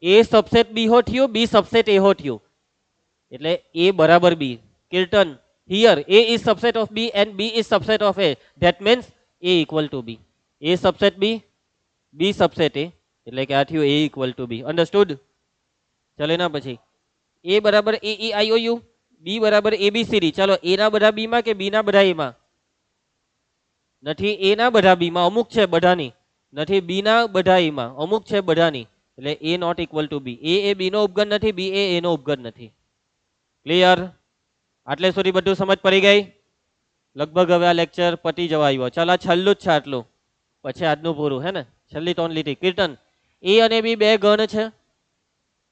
એ સબસેટ બી હો થયું, બી સબસેટ એ હો થયું એટલે એ બરાબર બી. કીર્તન here a is subset of b and b is subset of a, that means a equal to b. a subset b, b subset a એટલે કે આ થયું a equal to b. understood? ચાલો એના પછી a બરાબર a e i o u, b બરાબર a b c d. ચાલો a ના બધા b માં કે b ના બધા a માં? નથી. a ના બધા b માં અમુક છે બધાની, નથી b ના બધા a માં અમુક છે બધાની એટલે a not equal to b. a એ b નો ઉપગણ નથી, b એ a નો ઉપગણ નથી. ક્લિયર? આટલે સુધી બધું સમજ પડી ગઈ? લગભગ હવે આ લેક્ચર પતી જવા આવ્યો. ચાલો આ છેલ્લું જ છે આટલું, પછી આજનું પૂરું હે ને. છેલ્લી 3 લીટી. કીર્તન એ અને બી બે ગણ છે.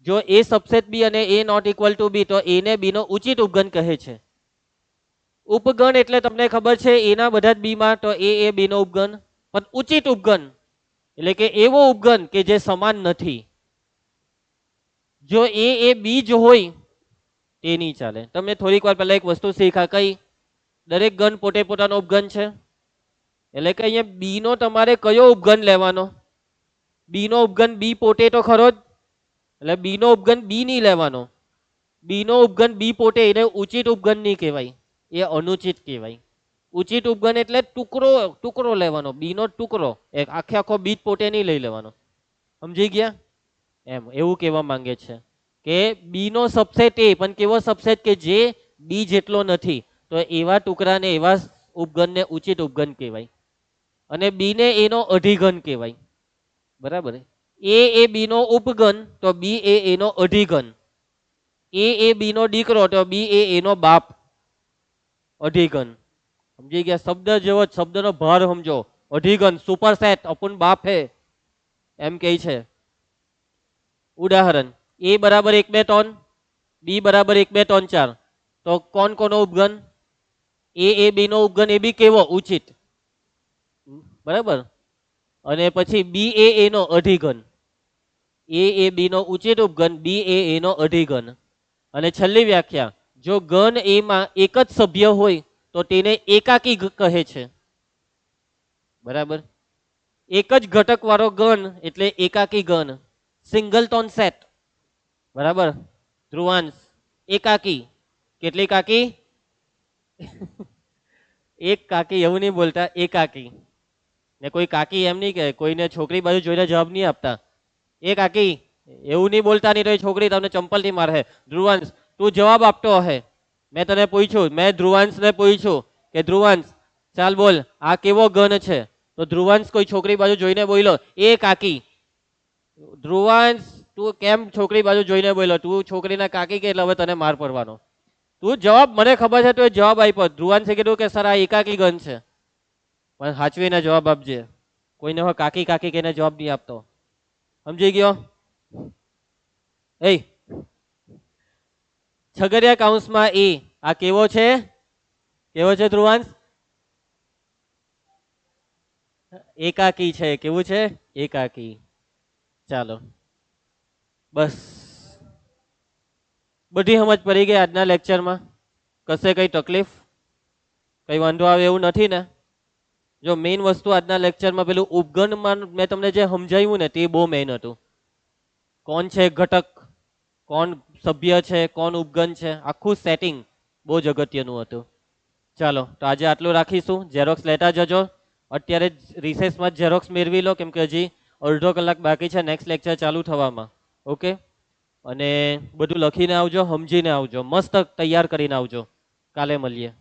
જો એ સબસેટ બી અને એ નોટ ઇક્વલ ટુ બી તો એ ને બી નો ઉચિત ઉપગણ કહે છે. ઉપગણ એટલે તમને ખબર છે એના બધા જ બી માં તો એ બી નો ઉપગણ, પણ ઉચિત ઉપગણ એટલે કે એવો ઉપગણ કે જે સમાન નથી. જો એ બી જ હોય એ નહીં ચાલે. તમને થોડીક વાર પહેલા એક વસ્તુ શીખા કઈ? દરેક ગણ પોતે પોતાનો ઉપગણ છે એટલે કે અહીંયા બી નો તમારે કયો ઉપગણ લેવાનો? બી નો ઉપગણ બી પોતે તો ખરો જ એટલે બી નો ઉપગણ બી નહીં લેવાનો. બી નો ઉપગણ બી પોતે એને ઉચિત ઉપગણ નહીં કહેવાય, એ અનુચિત કહેવાય. ઉચિત ઉપગણ એટલે ટુકડો લેવાનો, બી નો ટુકડો, એક આખે આખો બીજ પોતે નહીં લઈ લેવાનો. સમજી ગયા? એમ એવું કહેવા માંગે છે કે બી નો સબસેટ એ, પણ કેવો સબસેટ કે જે બી જેટલો નથી, તો એવા ટુકડાને એવા ઉપગણને ઉચિત ઉપગણ કહેવાય. અને બી ને એનો અધિગણ કહેવાય. બરાબર? એ બી નો ઉપગણ તો બી એ એનો અધિગણ. એ બી નો દીકરો તો બી એ એનો બાપ. અધિગણ. સમજી ગયા? શબ્દ જેવો શબ્દનો ભાર સમજો. અધિગણ સુપરસેટ અપુન બાપ હે એમ કહે છે. ઉદાહરણ એ બરાબર 1 2 3, બી બરાબર 1 2 3 4 તો કોણ કોનો ઉપગણ? એ બી નો ઉપગણ એ બી કેવો? ઉચિત. બરાબર? અને પછી બી એ એનો અધિગણ. એ બી નો ઉચિત ઉપગણ, બી એ એનો અધિગણ. અને છેલ્લી વ્યાખ્યા, જો ગણ એ માં એક જ સભ્ય હોય તો તેને એકાકી કહે છે. બરાબર? એક જ ઘટક વાળો ગણ એટલે એકાકી ગણ. સિંગલટોન સેટ. બરાબર? ધ્રુવાંશ એકાકી. કેટલી કાકી? એક કાકી એવું નહીં બોલતા, એકાકી. ને કોઈ કાકી એમ નહીં કે કોઈને છોકરી બાજુ જોઈને જવાબ નહીં આપતા. એ કાકી એવું નહીં બોલતા, નહીં તો એ છોકરી તમને ચંપલ થી મારે. ધ્રુવાંશ તું જવાબ આપતો હે, મેં તને પૂછ્યું, મેં ધ્રુવાંશ ને પૂછ્યું કે ધ્રુવાંશ ચાલ બોલ આ કેવો ગણ છે, તો ધ્રુવાંશ કોઈ છોકરી બાજુ જોઈને બોલ્યો એ કાકી. ધ્રુવાંશ તું કેમ છોકરી બાજુ જોઈને બોલ્યો? તું છોકરીના કાકી કે એટલે હવે તને માર પડવાનો. તું જવાબ, મને ખબર છે તું એ જવાબ આપ્યો. ધ્રુવાંશે કીધું કે સર આ એકાકી ગણ છે. પણ સાચવીને જવાબ આપજે, કોઈને હવે કાકી કાકી કહીને જવાબ નહીં આપતો. સમજી ગયો? એ છગડિયા કૌંસમાં એ આ કેવો છે? કેવો છે ધ્રુવાંશ? એકાકી છે. કેવું છે? એકાકી. ચાલો બસ બધી સમજ પડી ગઈ આજના લેક્ચરમાં? કશે કઈ તકલીફ, કઈ વાંધો આવે એવું નથી ને? જો મેઇન વસ્તુ આજના લેક્ચરમાં પેલું ઉપગણમાં મેં તમને જે સમજાવ્યું ને તે બહુ મેઇન હતું. કોણ છે ઘટક, કોણ સભ્ય છે, કોણ ઉપગણ છે, આખું સેટિંગ બહુ જ અગત્યનું હતું. ચાલો તો આજે આટલું રાખીશું. ઝેરોક્સ લેતા જજો. અત્યારે રિસેસમાં ઝેરોક્સ મેળવી લો, કેમ કે હજી અડધો કલાક બાકી છે નેક્સ્ટ લેક્ચર ચાલુ થવામાં. ઓકે, અને બધું લખીને આવજો, સમજીને આવજો, મસ્ત તૈયાર કરીને આવજો. કાલે મળીએ.